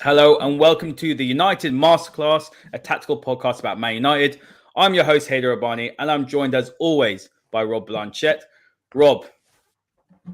Hello and welcome to the United Masterclass, a tactical podcast about Man United. I'm your host, Haider Rubbani, and I'm joined as always by Rob Blanchette. Rob,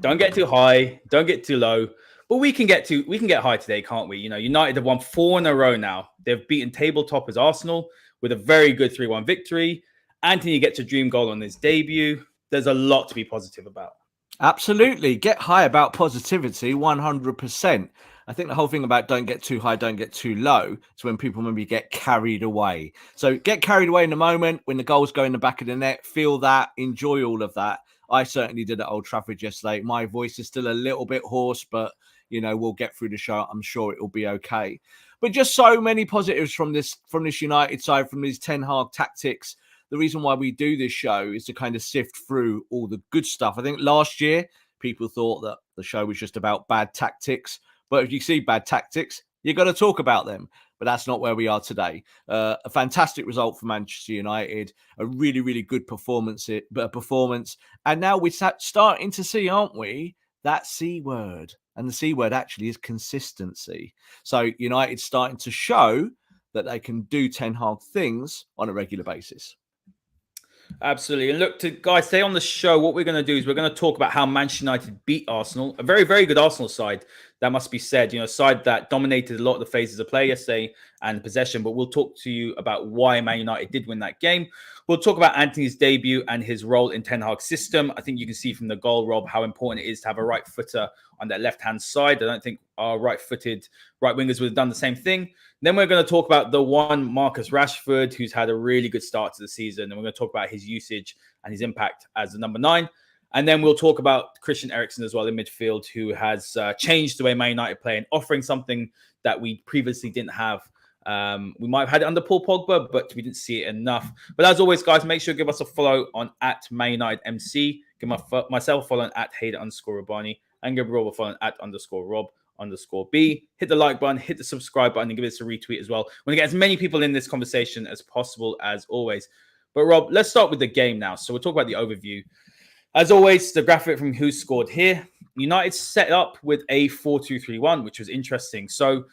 don't get too high, don't get too low, but we can get high today, can't we? You know, United have won 4 in a row now. They've beaten tabletoppers Arsenal with a very good 3-1 victory. Antony gets a dream goal on his debut. There's a lot to be positive about. Absolutely. Get high about positivity, 100%. I think the whole thing about don't get too high, don't get too low is when people maybe get carried away. So get carried away in the moment when the goals go in the back of the net, feel that, enjoy all of that. I certainly did at Old Trafford yesterday. My voice is still a little bit hoarse, but, you know, we'll get through the show. I'm sure it will be okay. But just so many positives from this United side, from these Ten Hag tactics. The reason why we do this show is to kind of sift through all the good stuff. I think last year, people thought that the show was just about bad tactics. But if you see bad tactics, you've got to talk about them. But that's not where we are today. A fantastic result for Manchester United. A really, really good performance. And now we're starting to see, aren't we, that C word. And the C word actually is consistency. So United's starting to show that they can do Ten Hag things on a regular basis. Absolutely. And look, guys, stay on the show. What we're going to do is we're going to talk about how Manchester United beat Arsenal, a very, very good Arsenal side, that must be said. You know, a side that dominated a lot of the phases of play yesterday and possession. But we'll talk to you about why Man United did win that game. We'll talk about Antony's debut and his role in Ten Hag's system. I think you can see from the goal, Rob, how important it is to have a right footer on that left-hand side. I don't think our right-footed right wingers would have done the same thing. Then we're going to talk about the one Marcus Rashford, who's had a really good start to the season. And we're going to talk about his usage and his impact as the number 9. And then we'll talk about Christian Eriksen as well in midfield, who has changed the way Man United play and offering something that we previously didn't have. We might have had it under Paul Pogba, but we didn't see it enough. But as always, guys, make sure to give us a follow on @ManUnitedMC. Give myself a follow on @Haider_Rubbani and give Rob a follow on @Rob_B. Hit the like button, hit the subscribe button, and give us a retweet as well. We want to get as many people in this conversation as possible, as always. But Rob, let's start with the game now. So we'll talk about the overview. As always, the graphic from Who Scored here. United set up with a 4-2-3-1, which was interesting. So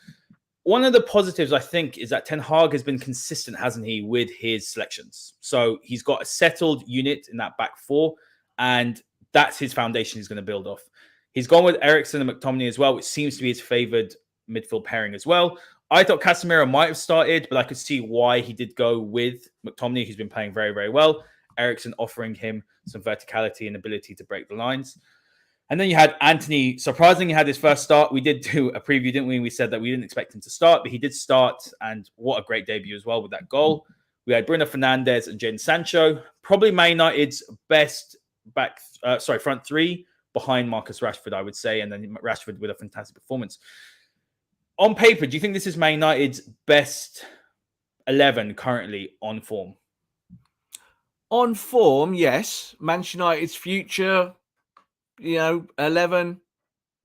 one of the positives, I think, is that Ten Hag has been consistent, hasn't he, with his selections. So he's got a settled unit in that back four, and that's his foundation he's going to build off. He's gone with Eriksen and McTominay as well, which seems to be his favoured midfield pairing as well. I thought Casemiro might have started, but I could see why he did go with McTominay, who's been playing very, very well. Eriksen offering him some verticality and ability to break the lines. And then you had Antony, surprisingly, had his first start. We did do a preview, didn't we? We said that we didn't expect him to start, but he did start, and what a great debut as well with that goal. We had Bruno Fernandes and Jadon Sancho, probably Man United's best front three behind Marcus Rashford, I would say, and then Rashford with a fantastic performance. On paper, do you think this is Man United's best 11 currently on form? On form, yes. Manchester United's future, 11.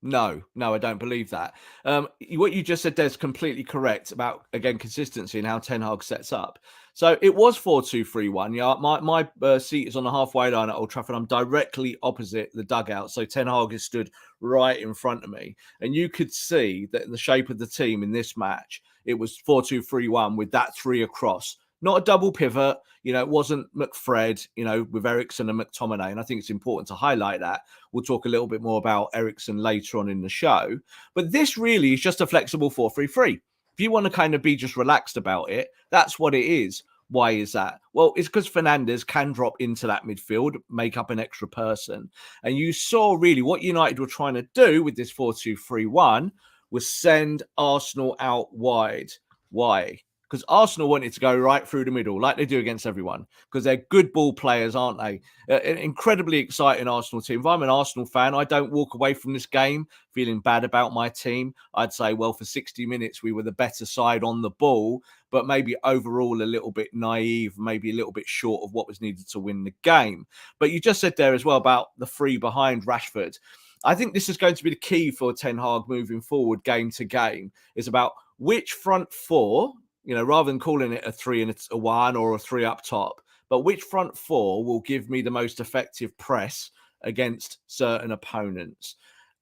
No, I don't believe that. What you just said there is completely correct about, again, consistency and how Ten Hag sets up. So it was 4-2-3-1. Yeah, my seat is on the halfway line at Old Trafford. I'm directly opposite the dugout. So Ten Hag is stood right in front of me. And you could see that in the shape of the team in this match, it was 4-2-3-1 with that 3 across. Not a double pivot. It wasn't McFred, with Eriksen and McTominay. And I think it's important to highlight that. We'll talk a little bit more about Eriksen later on in the show. But this really is just a flexible 4-3-3. If you want to kind of be just relaxed about it, that's what it is. Why is that? Well, it's because Fernandes can drop into that midfield, make up an extra person. And you saw really what United were trying to do with this 4-2-3-1 was send Arsenal out wide. Why? Because Arsenal wanted to go right through the middle, like they do against everyone, because they're good ball players, aren't they? An incredibly exciting Arsenal team. If I'm an Arsenal fan, I don't walk away from this game feeling bad about my team. I'd say, well, for 60 minutes, we were the better side on the ball, but maybe overall a little bit naive, maybe a little bit short of what was needed to win the game. But you just said there as well about the 3 behind Rashford. I think this is going to be the key for Ten Hag moving forward, game to game, is about which front 4, rather than calling it a 3 and a 1 or a 3 up top, but which front 4 will give me the most effective press against certain opponents.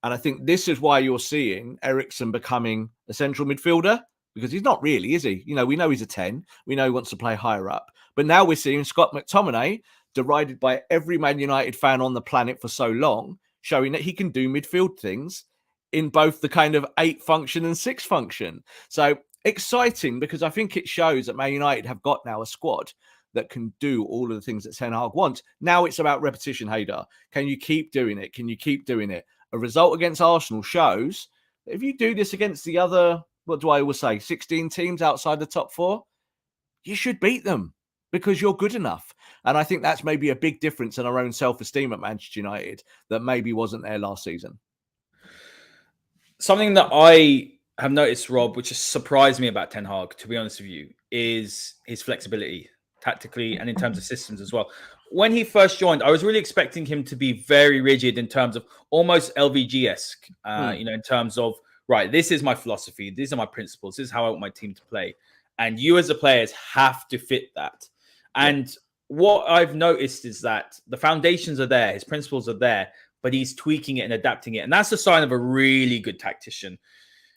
And I think this is why you're seeing Eriksen becoming a central midfielder, because he's not really, is he? We know he's a 10. We know he wants to play higher up. But now we're seeing Scott McTominay, derided by every Man United fan on the planet for so long, showing that he can do midfield things in both the kind of 8 function and 6 function. So exciting, because I think it shows that Man United have got now a squad that can do all of the things that Ten Hag wants. Now it's about repetition, Haider. Can you keep doing it? Can you keep doing it? A result against Arsenal shows that if you do this against the other, what do I always say, 16 teams outside the top 4, you should beat them because you're good enough. And I think that's maybe a big difference in our own self-esteem at Manchester United that maybe wasn't there last season. Something that I have noticed, Rob, which has surprised me about Ten Hag, to be honest with you, is his flexibility tactically and in terms of systems as well. When he first joined, I was really expecting him to be very rigid in terms of almost LVG-esque, in terms of, right, this is my philosophy, these are my principles, this is how I want my team to play. And you as the players have to fit that. And what I've noticed is that the foundations are there, his principles are there, but he's tweaking it and adapting it. And that's a sign of a really good tactician.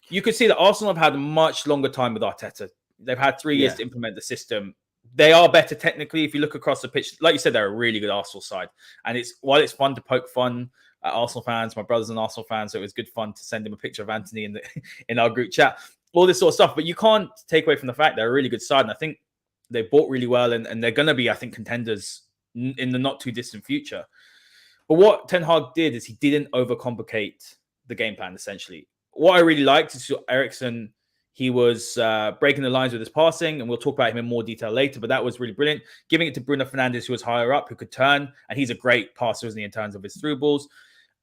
You could see that Arsenal have had a much longer time with Arteta. They've had 3 years to implement the system. They are better technically. If you look across the pitch, like you said, they're a really good Arsenal side. And while it's fun to poke fun at Arsenal fans, my brother's an Arsenal fan, so it was good fun to send him a picture of Anthony in our group chat, all this sort of stuff. But you can't take away from the fact they're a really good side. And I think they bought really well, and they're going to be, I think, contenders in the not too distant future. But what Ten Hag did is he didn't overcomplicate the game plan, essentially. What I really liked is Eriksen, he was breaking the lines with his passing, and we'll talk about him in more detail later, but that was really brilliant. Giving it to Bruno Fernandes, who was higher up, who could turn, and he's a great passer, isn't he, in terms of his through balls.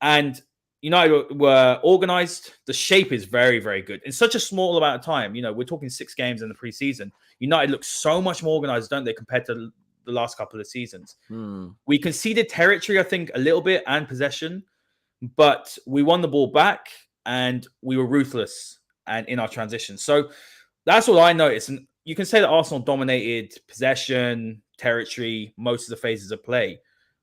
And United were organised. The shape is very, very good. In such a small amount of time, we're talking 6 games in the preseason. United look so much more organised, don't they, compared to the last couple of seasons. We conceded territory, I think, a little bit, and possession, but we won the ball back, and we were ruthless and in our transition. So that's what I noticed. And you can say that Arsenal dominated possession, territory, most of the phases of play.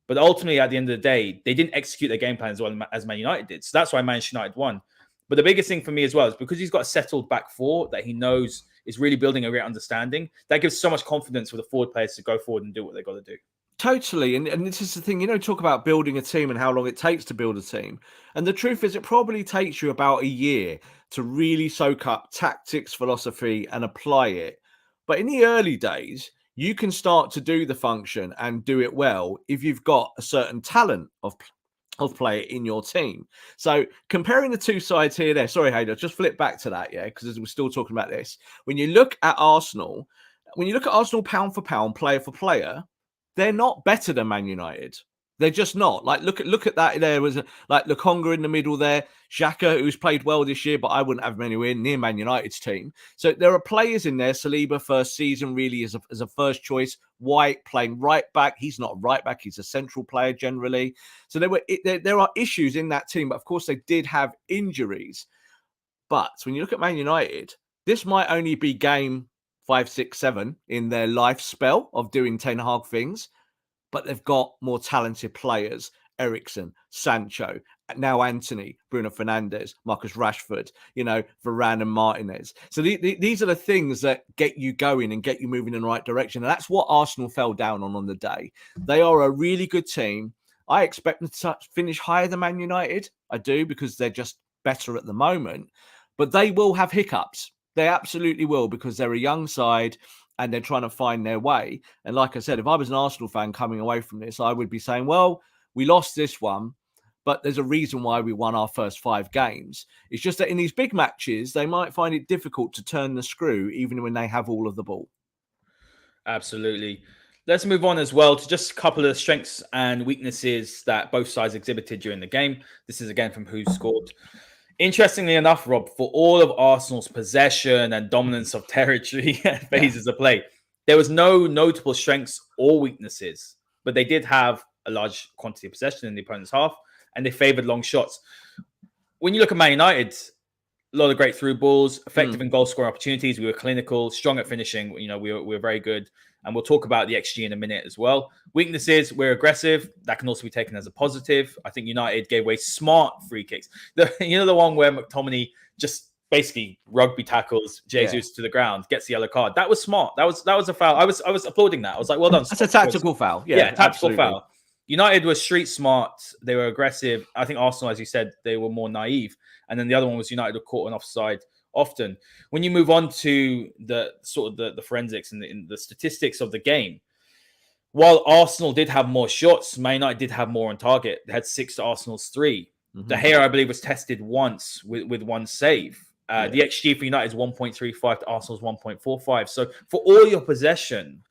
But ultimately, at the end of the day, they didn't execute their game plan as well as Man United did. So that's why Manchester United won. But the biggest thing for me as well is because he's got a settled back 4 that he knows is really building a great understanding. That gives so much confidence for the forward players to go forward and do what they've got to do. Totally. And this is the thing, talk about building a team and how long it takes to build a team. And the truth is, it probably takes you about a year to really soak up tactics, philosophy, and apply it. But in the early days, you can start to do the function and do it well if you've got a certain talent of player in your team. So comparing the 2 sides here, there. Sorry, Haider, just flip back to that, because we're still talking about this. When you look at Arsenal pound for pound, player for player, they're not better than Man United. They're just not. Like, look at that. There was like Lukonga in the middle there. Xhaka, who's played well this year, but I wouldn't have him anywhere near Man United's team. So there are players in there. Saliba, first season, really as a first choice. White playing right back. He's not a right back. He's a central player generally. So there are issues in that team. But of course, they did have injuries. But when you look at Man United, this might only be game 5, 6, 7 in their life spell of doing Ten Hag things, but they've got more talented players. Eriksen, Sancho, now Antony, Bruno Fernandes, Marcus Rashford, Varane and Martinez. So these are the things that get you going and get you moving in the right direction. And that's what Arsenal fell down on the day. They are a really good team. I expect them to finish higher than Man United. I do, because they're just better at the moment. But they will have hiccups. They absolutely will, because they're a young side and they're trying to find their way. And like I said, if I was an Arsenal fan coming away from this, I would be saying, well, we lost this one, but there's a reason why we won our first 5 games. It's just that in these big matches, they might find it difficult to turn the screw, even when they have all of the ball. Absolutely. Let's move on as well to just a couple of strengths and weaknesses that both sides exhibited during the game. This is again from Who Scored. Interestingly enough, Rob, for all of Arsenal's possession and dominance of territory and phases of play, there was no notable strengths or weaknesses, but they did have a large quantity of possession in the opponent's half, and they favoured long shots. When you look at Man United, A lot of great through balls, effective in goal scoring opportunities. We were clinical, strong at finishing. You know, we were very good. And we'll talk about the XG in a minute as well. Weaknesses, we're aggressive. That can also be taken as a positive. I think United gave away smart free kicks. The one where McTominay just basically rugby tackles Jesus to the ground, gets the yellow card. That was smart. That was a foul. I was applauding that. I was like, well done. That's a tactical foul. Yeah, tactical absolutely. foul. United were street smart. They were aggressive. I think Arsenal, as you said, they were more naive. And then the other one was United were caught on offside often. When you move on to the sort of the forensics and the statistics of the game, while Arsenal did have more shots, Man United did have more on target. They had 6 to Arsenal's 3. The Haider, I believe, was tested once with one save. The XG for United is 1.35 to Arsenal's 1.45. So for all your possession,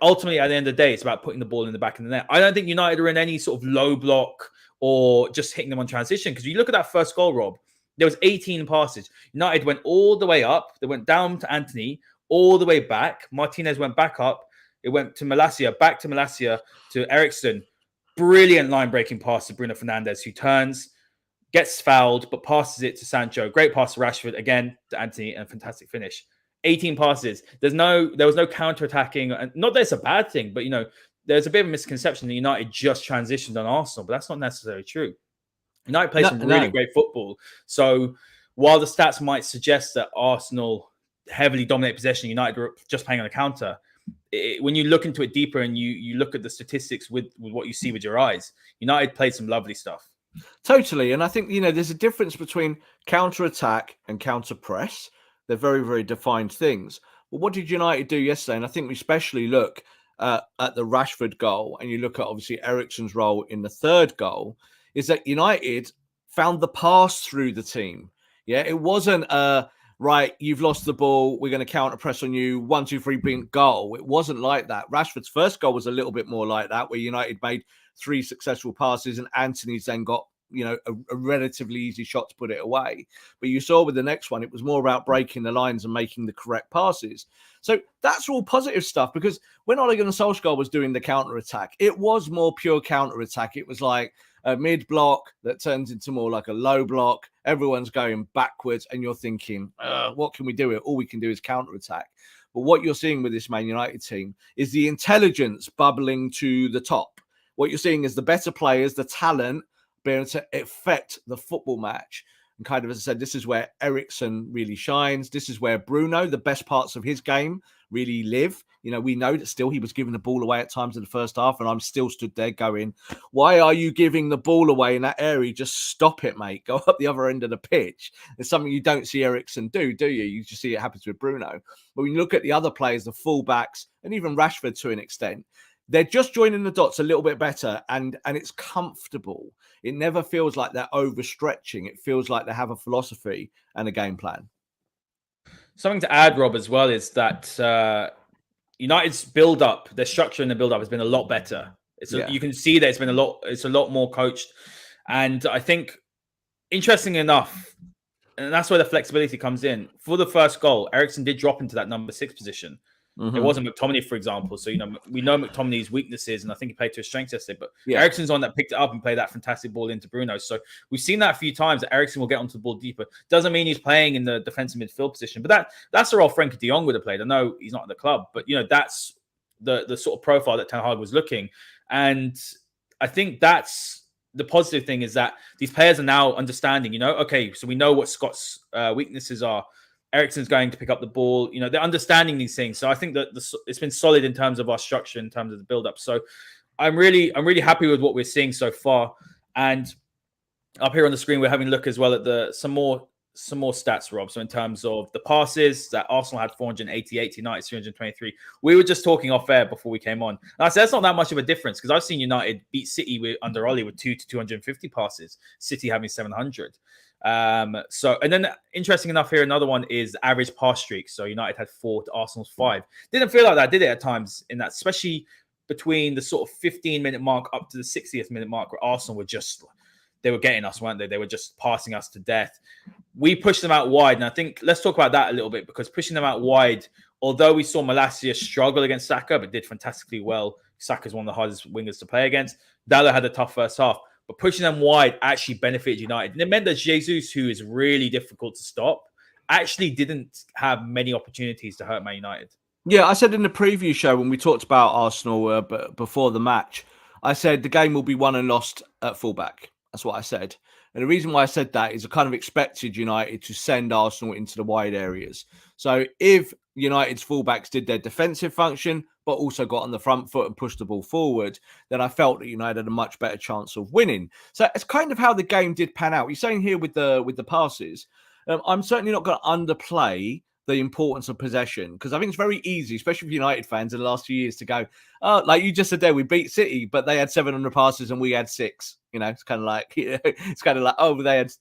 ultimately, at the end of the day, it's about putting the ball in the back of the net. I don't think United are in any sort of low block or just hitting them on transition. Because you look at that first goal, Rob, there was 18 passes. United went all the way up. They went down to Antony, all the way back. Martinez went back up. It went to Malacia, back to Malacia, to Eriksen. Brilliant line-breaking pass to Bruno Fernandes, who turns, gets fouled, but passes it to Sancho. Great pass to Rashford, again, to Antony, and fantastic finish. 18 passes. There was no counter-attacking. And not that it's a bad thing, but, there's a bit of a misconception that United just transitioned on Arsenal, but that's not necessarily true. United played some really great football. So while the stats might suggest that Arsenal heavily dominate possession, United were just playing on the counter, when you look into it deeper and you look at the statistics with what you see with your eyes, United played some lovely stuff. Totally. And I think, there's a difference between counter-attack and counter-press. They're very, very defined things. But what did United do yesterday? And I think we especially look at the Rashford goal, and you look at, obviously, Eriksen's role in the third goal, is that United found the pass through the team. Yeah, it wasn't right, you've lost the ball, we're going to counter press on you, 1, 2, 3, bing, goal. It wasn't like that. Rashford's first goal was a little bit more like that, where United made 3 successful passes and Antony's then got a relatively easy shot to put it away. But you saw with the next one, it was more about breaking the lines and making the correct passes. So that's all positive stuff, because when Ole Gunnar Solskjaer was doing the counter-attack, it was more pure counter-attack. It was like a mid-block that turns into more like a low block. Everyone's going backwards and you're thinking, what can we do? All we can do is counter-attack. But what you're seeing with this Man United team is the intelligence bubbling to the top. What you're seeing is the better players, the talent, being able to affect the football match. And kind of, as I said, this is where Eriksen really shines. This is where Bruno, the best parts of his game, really live. We know that still he was giving the ball away at times in the first half, and I'm still stood there going, why are you giving the ball away in that area? Just stop it, mate. Go up the other end of the pitch. It's something you don't see Eriksen do you? You just see it happens with Bruno. But when you look at the other players, the fullbacks, and even Rashford to an extent, they're just joining the dots a little bit better, and it's comfortable. It never feels like they're overstretching. It feels like they have a philosophy and a game plan. Something to add, Rob, as well, is that United's build-up, their structure in the build-up has been a lot better. You can see that it's a lot more coached. And I think, interestingly enough, and that's where the flexibility comes in. For the first goal, Eriksen did drop into that number 6 position. It wasn't McTominay, for example. So, we know McTominay's weaknesses, and I think he played to his strengths yesterday. But Eriksen's on that picked it up and played that fantastic ball into Bruno. So we've seen that a few times, that Eriksen will get onto the ball deeper. Doesn't mean he's playing in the defensive midfield position. But that's the role Frenkie de Jong would have played. I know he's not in the club, but, that's the sort of profile that Ten Hag was looking. And I think that's the positive thing, is that these players are now understanding, okay, so we know what Scott's weaknesses are. Eriksen's going to pick up the ball. They're understanding these things. So I think that it's been solid in terms of our structure, in terms of the build-up. So I'm really happy with what we're seeing so far. And up here on the screen, we're having a look as well at some more stats, Rob. So in terms of the passes, that Arsenal had 488, United 323. We were just talking off air before we came on. And I said that's not that much of a difference, because I've seen United beat City under Ole with 250 passes. City having 700. And then interesting enough here, another one is average pass streak. So United had 4 to Arsenal's 5. Didn't feel like that, did it, at times in that, especially between the sort of 15-minute mark up to the 60th minute mark, where Arsenal they were getting us, weren't they? They were just passing us to death. We pushed them out wide. And I think let's talk about that a little bit, because pushing them out wide, although we saw Malacia struggle against Saka, but did fantastically well. Saka's one of the hardest wingers to play against. Dalla had a tough first half. but pushing them wide actually benefited United. And it meant that Jesus, who is really difficult to stop, actually didn't have many opportunities to hurt Man United. Yeah, I said in the preview show when we talked about Arsenal before the match, I said the game will be won and lost at fullback. That's what I said. And the reason why I said that is I kind of expected United to send Arsenal into the wide areas. So if United's fullbacks did their defensive function, but also got on the front foot and pushed the ball forward, then I felt that United had a much better chance of winning. So it's kind of how the game did pan out. You're saying here with the passes, I'm certainly not going to underplay the importance of possession, because I think it's very easy, especially for United fans in the last few years, to go, oh, like you just said there, we beat City, but they had 700 passes and we had 6. You know, it's kind of like, oh, they had,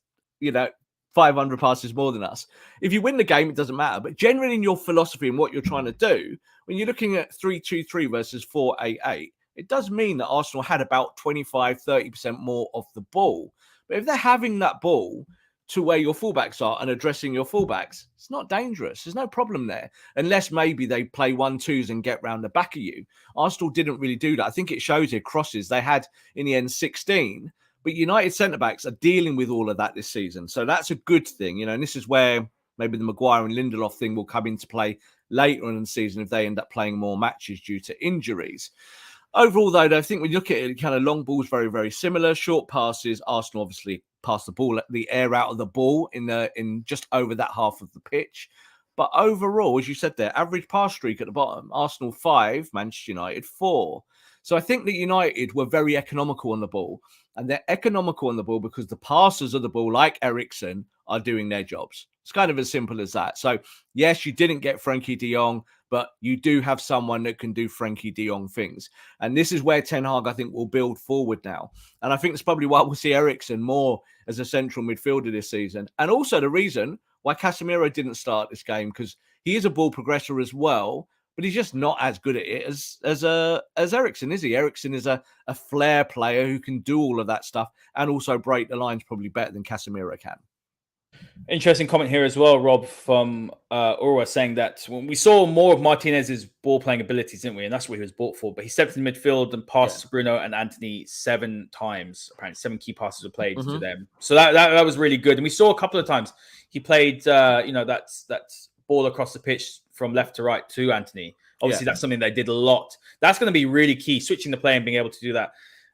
500 passes more than us. If you win the game, it doesn't matter. But generally in your philosophy and what you're trying to do, when you're looking at 3-2-3 versus 4-8-8, it does mean that Arsenal had about 25-30% more of the ball. But if they're having that ball to where your fullbacks are and addressing your fullbacks, it's not dangerous. There's no problem there, unless maybe they play 1-2s and get round the back of you. Arsenal didn't really do that. I think it shows here crosses. They had, in the end, 16, but United centre-backs are dealing with all of that this season. So that's a good thing, and this is where maybe the Maguire and Lindelof thing will come into play later in the season if they end up playing more matches due to injuries. Overall, though, I think when you look at it, kind of long balls, very, very similar. Short passes, Arsenal obviously passed the ball, the air out of the ball in just over that half of the pitch. But overall, as you said there, average pass streak at the bottom, Arsenal 5, Manchester United 4. So I think that United were very economical on the ball. And they're economical on the ball because the passers of the ball, like Eriksen, are doing their jobs. It's kind of as simple as that. So, yes, you didn't get Frankie de Jong, but you do have someone that can do Frankie de Jong things. And this is where Ten Hag, I think, will build forward now. And I think it's probably why we'll see Eriksen more as a central midfielder this season. And also the reason why Casemiro didn't start this game, because he is a ball progressor as well, but he's just not as good at it as Eriksen, is he? Eriksen is a flair player who can do all of that stuff and also break the lines probably better than Casemiro can. Interesting comment here as well, Rob, from Urwa, saying that when we saw more of Martinez's ball-playing abilities, didn't we? And that's what he was bought for. But he stepped in midfield and passed to Bruno and Antony 7 times. Apparently 7 key passes were played to them. So that was really good. And we saw a couple of times he played, that's ball across the pitch from left to right to Antony. Obviously, that's something they did a lot. That's going to be really key, switching the play and being able to do that.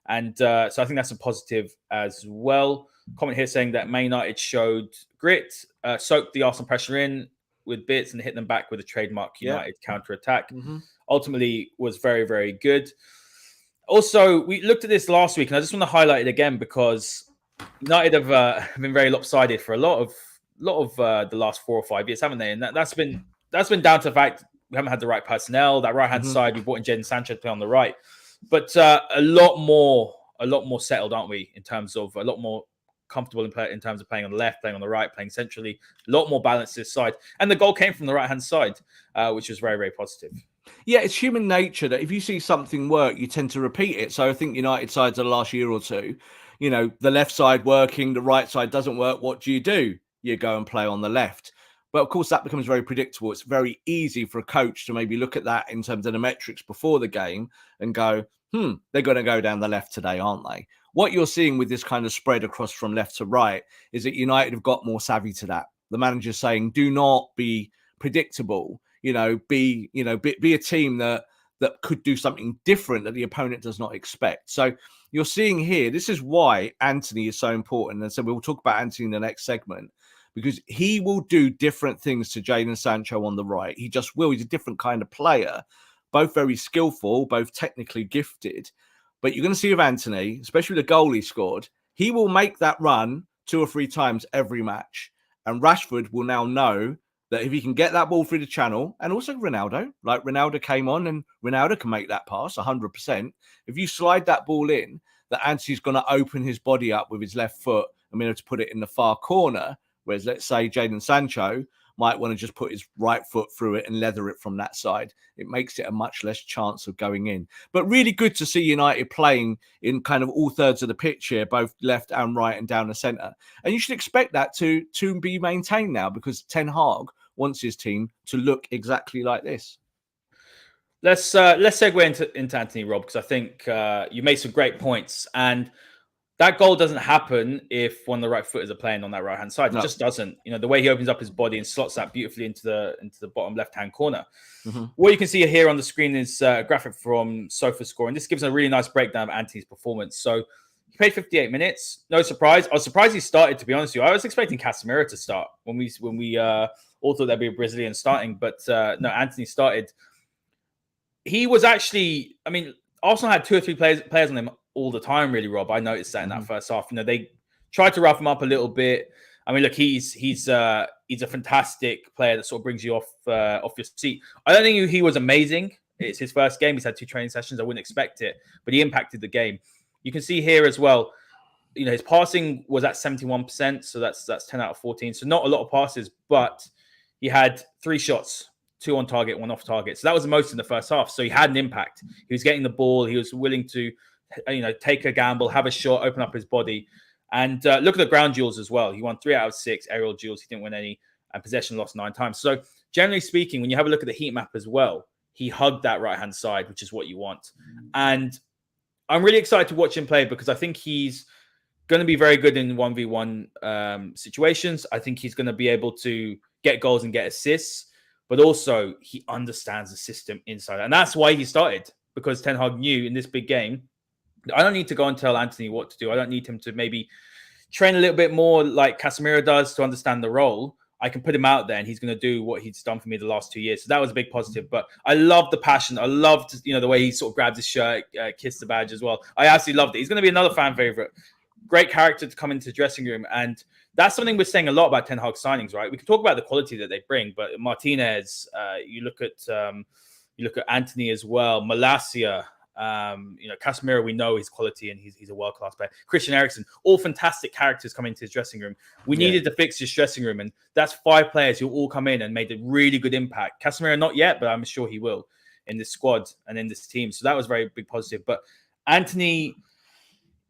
And so I think that's a positive as well. Comment here saying that Man United showed grit, soaked the Arsenal pressure in with bits and hit them back with a trademark United counter-attack. Ultimately was very, very good. Also, we looked at this last week, and I just want to highlight it again because United have been very lopsided for a lot of the last 4 or 5 years, haven't they? And that's been down to the fact we haven't had the right personnel. That right-hand side, we brought in Jadon Sancho to play on the right. But a lot more settled, aren't we, in terms of a lot more comfortable in terms of playing on the left, playing on the right, playing centrally, a lot more balance this side. And the goal came from the right-hand side, which was very, very positive. Yeah, it's human nature that if you see something work, you tend to repeat it. So I think United sides of the last year or two, the left side working, the right side doesn't work. What do? You go and play on the left. But of course, that becomes very predictable. It's very easy for a coach to maybe look at that in terms of the metrics before the game and go, they're going to go down the left today, aren't they? What you're seeing with this kind of spread across from left to right is that United have got more savvy to that. The manager's saying, do not be predictable, be a team that could do something different that the opponent does not expect. So you're seeing here, this is why Antony is so important. And so we'll talk about Antony in the next segment, because he will do different things to Jadon Sancho on the right. He just will. He's a different kind of player, both very skillful, both technically gifted. But you're going to see with Antony, especially the goal he scored, he will make that run 2 or 3 times every match. And Rashford will now know that if he can get that ball through the channel, and also Ronaldo came on and Ronaldo can make that pass 100%. If you slide that ball in, that Antony's going to open his body up with his left foot and be able to put it in the far corner. Whereas, let's say, Jadon Sancho might want to just put his right foot through it and leather it from that side. It makes it a much less chance of going in. But really good to see United playing in kind of all thirds of the pitch here, both left and right and down the centre. And you should expect that to be maintained now, because Ten Hag wants his team to look exactly like this. Let's segue into Antony, Rob, because I think you made some great points. And that goal doesn't happen if one of the right footers are playing on that right hand side. It just doesn't. The way he opens up his body and slots that beautifully into the bottom left hand corner. Mm-hmm. What you can see here on the screen is a graphic from SofaScore, and this gives a really nice breakdown of Antony's performance. So he played 58 minutes. No surprise. I was surprised he started, to be honest with you. I was expecting Casemiro to start when we all thought there'd be a Brazilian starting, but no, Antony started. He was actually, Arsenal had 2 or 3 players on him all the time, really, Rob. I noticed that in that first half. They tried to rough him up a little bit. Look, he's a fantastic player that sort of brings you off your seat. I don't think he was amazing. It's his first game. He's had 2 training sessions. I wouldn't expect it, but he impacted the game. You can see here as well, his passing was at 71%, so that's 10 out of 14. So not a lot of passes, but he had 3 shots. 2 on target, 1 off target. So that was the most in the first half. So he had an impact. He was getting the ball. He was willing to, take a gamble, have a shot, open up his body. And look at the ground duels as well. He won 3 out of 6 aerial duels. He didn't win any, and possession lost 9 times. So generally speaking, when you have a look at the heat map as well, he hugged that right-hand side, which is what you want. And I'm really excited to watch him play because I think he's going to be very good in 1v1 situations. I think he's going to be able to get goals and get assists. But also, he understands the system inside. And that's why he started, because Ten Hag knew in this big game, I don't need to go and tell Antony what to do. I don't need him to maybe train a little bit more like Casemiro does to understand the role. I can put him out there and he's going to do what he's done for me the last 2 years. So that was a big positive. But I loved the passion. I loved, the way he sort of grabbed his shirt, kissed the badge as well. I absolutely loved it. He's going to be another fan favorite. Great character to come into the dressing room. And that's something we're saying a lot about Ten Hag signings, right? We can talk about the quality that they bring, but Martinez, you look at Antony as well, Malacia, Casemiro, we know his quality and he's a world-class player. Christian Eriksen, all fantastic characters coming into his dressing room. We needed to fix his dressing room, and that's 5 players who all come in and made a really good impact. Casemiro, not yet, but I'm sure he will in this squad and in this team. So that was very big positive. But Antony,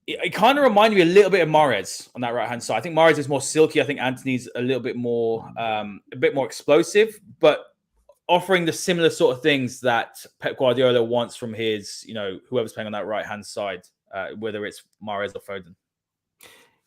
it kind of reminded me a little bit of Mahrez on that right-hand side. I think Mahrez is more silky. I think Antony's a little bit more explosive, but offering the similar sort of things that Pep Guardiola wants from his, whoever's playing on that right-hand side, whether it's Mahrez or Foden.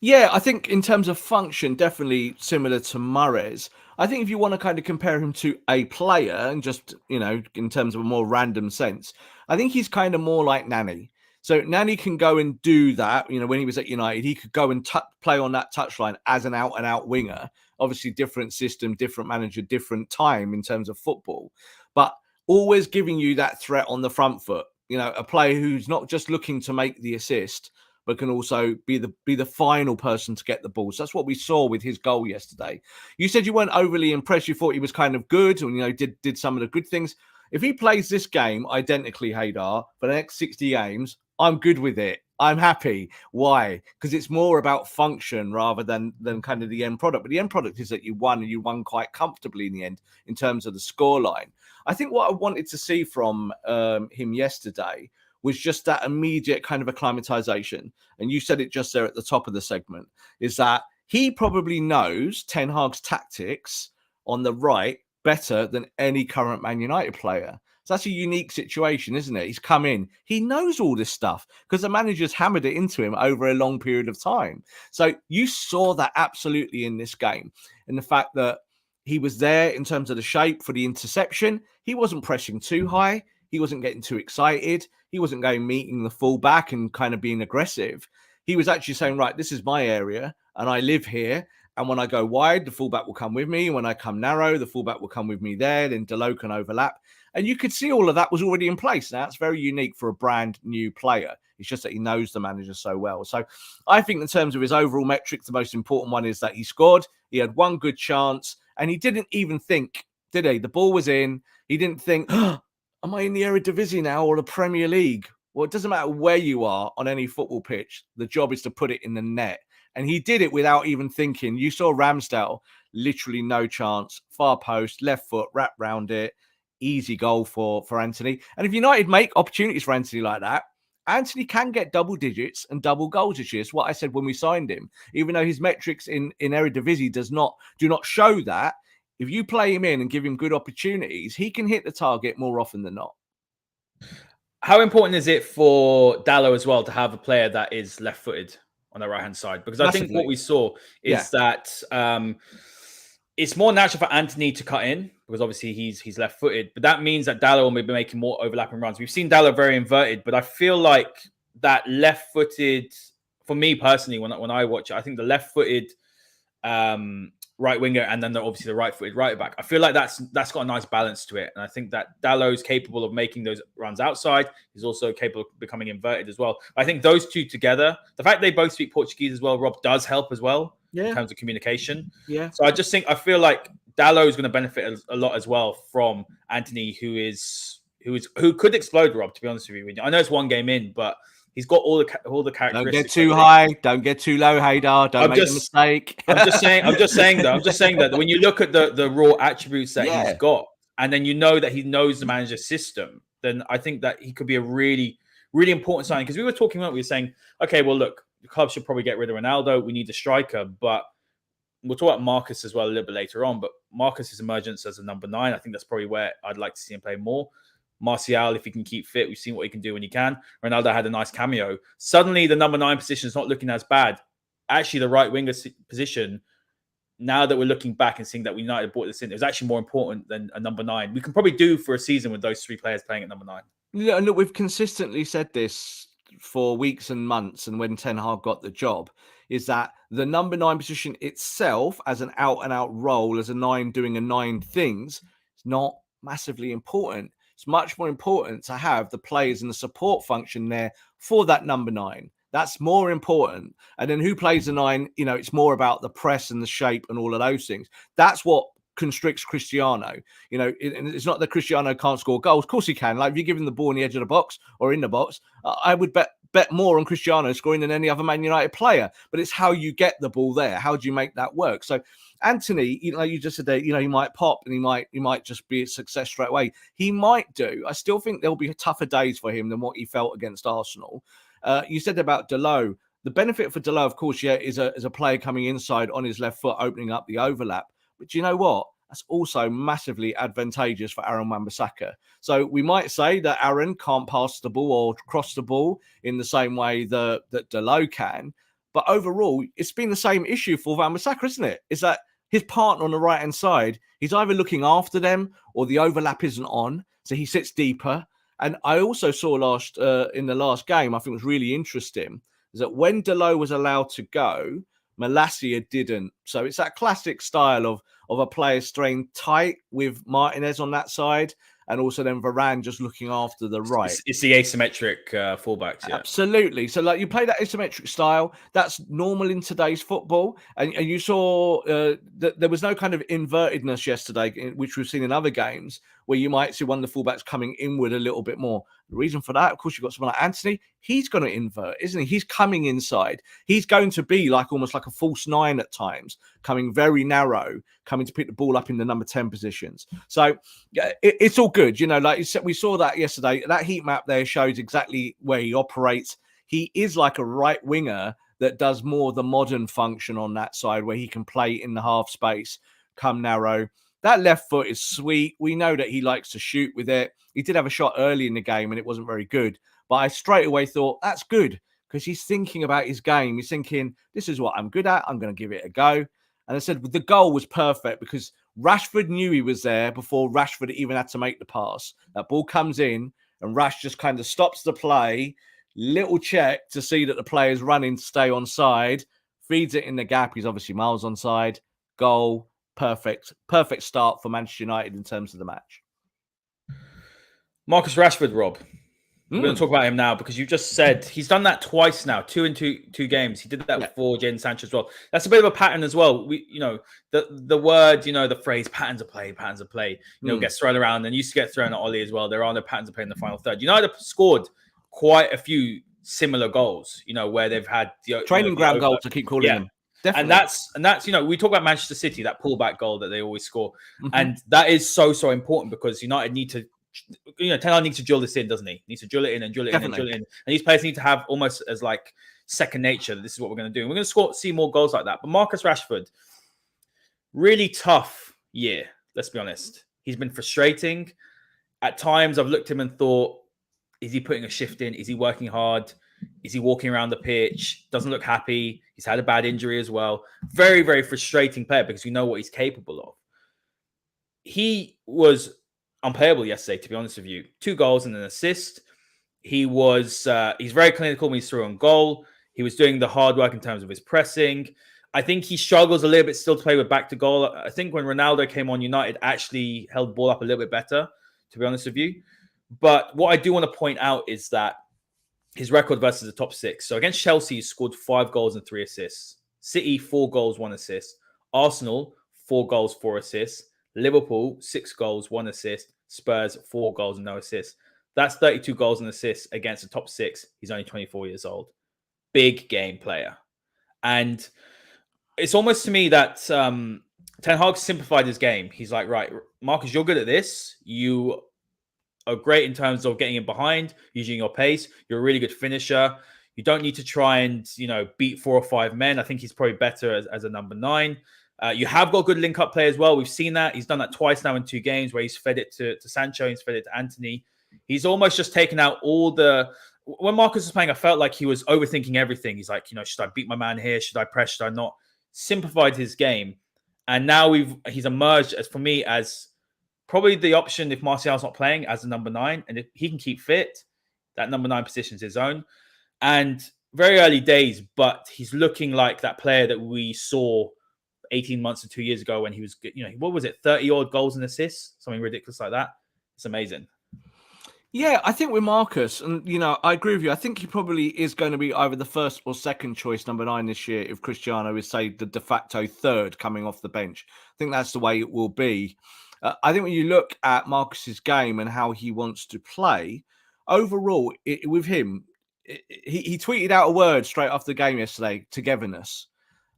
Yeah, I think in terms of function, definitely similar to Mahrez. I think if you want to kind of compare him to a player and just, in terms of a more random sense, I think he's kind of more like Nani. So Nani can go and do that. When he was at United, he could go and play on that touchline as an out-and-out winger. Obviously, different system, different manager, different time in terms of football. But always giving you that threat on the front foot. A player who's not just looking to make the assist, but can also be the final person to get the ball. So that's what we saw with his goal yesterday. You said you weren't overly impressed. You thought he was kind of good and, did some of the good things. If he plays this game identically, Haider, for the next 60 games, I'm good with it. I'm happy. Why? Because it's more about function rather than kind of the end product. But the end product is that you won, and you won quite comfortably in the end in terms of the scoreline. I think what I wanted to see from him yesterday was just that immediate kind of acclimatization. And you said it just there at the top of the segment, is that he probably knows Ten Hag's tactics on the right better than any current Man United player. So that's a unique situation, isn't it? He's come in. He knows all this stuff because the manager's hammered it into him over a long period of time. So you saw that absolutely in this game. And the fact that he was there in terms of the shape for the interception. He wasn't pressing too high. He wasn't getting too excited. He wasn't going meeting the fullback and kind of being aggressive. He was actually saying, right, this is my area and I live here. And when I go wide, the fullback will come with me. When I come narrow, the fullback will come with me there. Then Delo can overlap. And you could see all of that was already in place. Now, it's very unique for a brand new player. It's just that he knows the manager so well. So I think in terms of his overall metrics, the most important one is that he scored. He had one good chance. And he didn't even think, did he? The ball was in. He didn't think, oh, am I in the Eredivisie now or the Premier League? Well, it doesn't matter where you are on any football pitch. The job is to put it in the net. And he did it without even thinking. You saw Ramsdale, literally no chance. Far post, left foot, wrap round it. Easy goal for Antony. And if United make opportunities for Antony like that, Antony can get double digits and double goals this year. It's what I said when we signed him. Even though his metrics in Eredivisie do not show that, if you play him in and give him good opportunities, he can hit the target more often than not. How important is it for Dallo as well to have a player that is left-footed on the right hand side, because I think Massively. what we saw is that it's more natural for Antony to cut in because obviously he's left footed, but that means that Dalot will be making more overlapping runs. We've seen Dalot very inverted, but I feel like that left footed, for me personally, when I watch it, I think the left footed right winger and then obviously the right footed right back, I feel like that's got a nice balance to it. And I think that Dalot is capable of making those runs outside. He's also capable of becoming inverted as well. I think those two together, the fact they both speak Portuguese as well, Rob, does help as well in terms of communication. Yeah. So I feel like Dalot is going to benefit a lot as well from Antony, who could explode, Rob, to be honest with you. I know it's one game in, but he's got all the characteristics. Don't get too high. Don't get too low, Haider. Don't make a mistake. I'm just saying that when you look at the raw attributes that he's got, and then you know that he knows the manager's system, then I think that he could be a really, really important signing. Because we were saying, okay, well, look, the club should probably get rid of Ronaldo. We need a striker, but we'll talk about Marcus as well a little bit later on. But Marcus's emergence as a number 9, I think that's probably where I'd like to see him play more. Martial, if he can keep fit, we've seen what he can do when he can. Ronaldo had a nice cameo. Suddenly, the number 9 position is not looking as bad. Actually, the right winger position, now that we're looking back and seeing that United brought this in, it was actually more important than a number 9. We can probably do for a season with those 3 players playing at number 9. Yeah, and look, we've consistently said this for weeks and months, and when Ten Hag got the job, is that the number 9 position itself, as an out-and-out role, as a 9 doing a 9 things, is not massively important. It's much more important to have the players and the support function there for that number 9. That's more important. And then who plays the 9, it's more about the press and the shape and all of those things. That's what constricts Cristiano. It's not that Cristiano can't score goals. Of course he can. Like, if you give him the ball in the edge of the box or in the box, I would bet more on Cristiano scoring than any other Man United player. But it's how you get the ball there. How do you make that work? So Antony, you just said that, he might pop and he might just be a success straight away. He might do. I still think there'll be tougher days for him than what he felt against Arsenal. You said about Dalot. The benefit for Dalot, of course, is a player coming inside on his left foot, opening up the overlap. But you know what? That's also massively advantageous for Aaron Wan-Bissaka. So we might say that Aaron can't pass the ball or cross the ball in the same way that Dalot can. But overall, it's been the same issue for Wan-Bissaka, isn't it? Is that his partner on the right-hand side, he's either looking after them or the overlap isn't on. So he sits deeper. And I also saw in the last game, I think it was really interesting, is that when Dalot was allowed to go, Malacia didn't. So it's that classic style of a player staying tight with Martinez on that side, and also then Varane just looking after the right. It's the asymmetric fullbacks. Yeah. Absolutely. So like, you play that asymmetric style, that's normal in today's football. And you saw that there was no kind of invertedness yesterday, which we've seen in other games, where you might see one of the fullbacks coming inward a little bit more. The reason for that, of course, you've got someone like Antony. He's going to invert, isn't he? He's coming inside. He's going to be almost like a false 9 at times, coming very narrow, coming to pick the ball up in the number 10 positions. So it's all good. Like you said, we saw that yesterday. That heat map there shows exactly where he operates. He is like a right winger that does more the modern function on that side, where he can play in the half space, come narrow. That left foot is sweet. We know that he likes to shoot with it. He did have a shot early in the game and it wasn't very good. But I straight away thought, that's good, because he's thinking about his game. He's thinking, this is what I'm good at. I'm going to give it a go. And I said, the goal was perfect because Rashford knew he was there before Rashford even had to make the pass. That ball comes in and Rash just kind of stops the play. Little check to see that the player's running to stay on side. Feeds it in the gap. He's obviously miles on side. Goal. Perfect start for Manchester United in terms of the match. Marcus Rashford, Rob. We're going to talk about him now because you just said he's done that twice now, 2 in 2 games. He did that for Jadon Sancho as well. That's a bit of a pattern as well. The word, the phrase patterns of play, gets thrown around and used to get thrown at Ollie as well. There are no patterns of play in the final third. United have scored quite a few similar goals, where they've had training ground goals to keep calling them. Definitely. And that's we talk about Manchester City, that pullback goal that they always score, and that is so important because United need to, Ten Hag needs to drill this in, doesn't he? Needs to drill it in and drill it in and drill it in, and these players need to have almost as like second nature. This is what we're going to do. And we're going to see more goals like that. But Marcus Rashford, really tough year. Let's be honest. He's been frustrating. At times, I've looked at him and thought, is he putting a shift in? Is he working hard? Is he walking around the pitch? Doesn't look happy. He's had a bad injury as well. Very, very frustrating player because we know what he's capable of. He was unplayable yesterday, to be honest with you. 2 goals and an assist. He's very clinical when he's through on goal. He was doing the hard work in terms of his pressing. I think he struggles a little bit still to play with back to goal. I think when Ronaldo came on, United actually held ball up a little bit better, to be honest with you. But what I do want to point out is that his record versus the top 6. So against Chelsea, he scored 5 goals and 3 assists. City, 4 goals, 1 assist. Arsenal, 4 goals, 4 assists. Liverpool, 6 goals, 1 assist. Spurs, 4 goals and no assists. That's 32 goals and assists against the top 6. He's only 24 years old. Big game player. And it's almost to me that Ten Hag simplified his game. He's like, right, Marcus, you're good at this. You are great in terms of getting in behind, using your pace. You're a really good finisher. You don't need to try and, beat 4 or 5 men. I think he's probably better as a number 9. You have got good link-up play as well. We've seen that. He's done that twice now in 2 games where he's fed it to Sancho, he's fed it to Antony. He's almost just taken out all the... When Marcus was playing, I felt like he was overthinking everything. He's like, should I beat my man here? Should I press? Should I not? Simplified his game. And now he's emerged for me as probably the option if Martial's not playing as a number 9. And if he can keep fit, that number 9 position is his own. And very early days, but he's looking like that player that we saw 18 months or 2 years ago when he was, what was it? 30 odd goals and assists, something ridiculous like that. It's amazing. Yeah, I think with Marcus, and I agree with you. I think he probably is going to be either the first or second choice number 9 this year if Cristiano is, say, the de facto third coming off the bench. I think that's the way it will be. I think when you look at Marcus's game and how he wants to play, overall, with him, he tweeted out a word straight after the game yesterday, togetherness.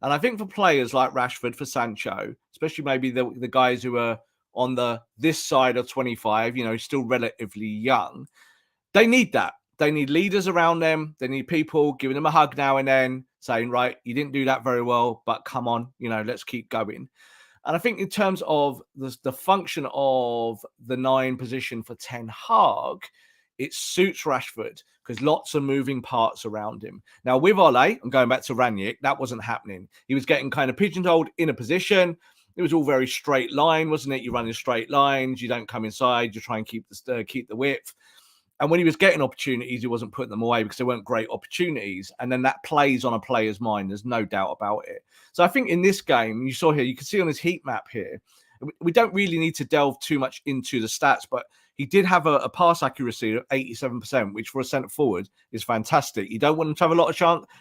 And I think for players like Rashford, for Sancho, especially maybe the guys who are on this side of 25, still relatively young, they need that. They need leaders around them. They need people giving them a hug now and then, saying, right, you didn't do that very well, but come on, let's keep going. And I think in terms of the function of the 9 position for Ten Hag, it suits Rashford because lots of moving parts around him. Now, with Ole, I'm going back to Ranić, that wasn't happening. He was getting kind of pigeonholed in a position. It was all very straight line, wasn't it? You run in straight lines. You don't come inside. You try and keep the width. And when he was getting opportunities, he wasn't putting them away because they weren't great opportunities. And then that plays on a player's mind. There's no doubt about it. So I think in this game, you saw here, you can see on his heat map here, we don't really need to delve too much into the stats, but he did have a pass accuracy of 87%, which for a centre forward is fantastic. You don't want him to have a lot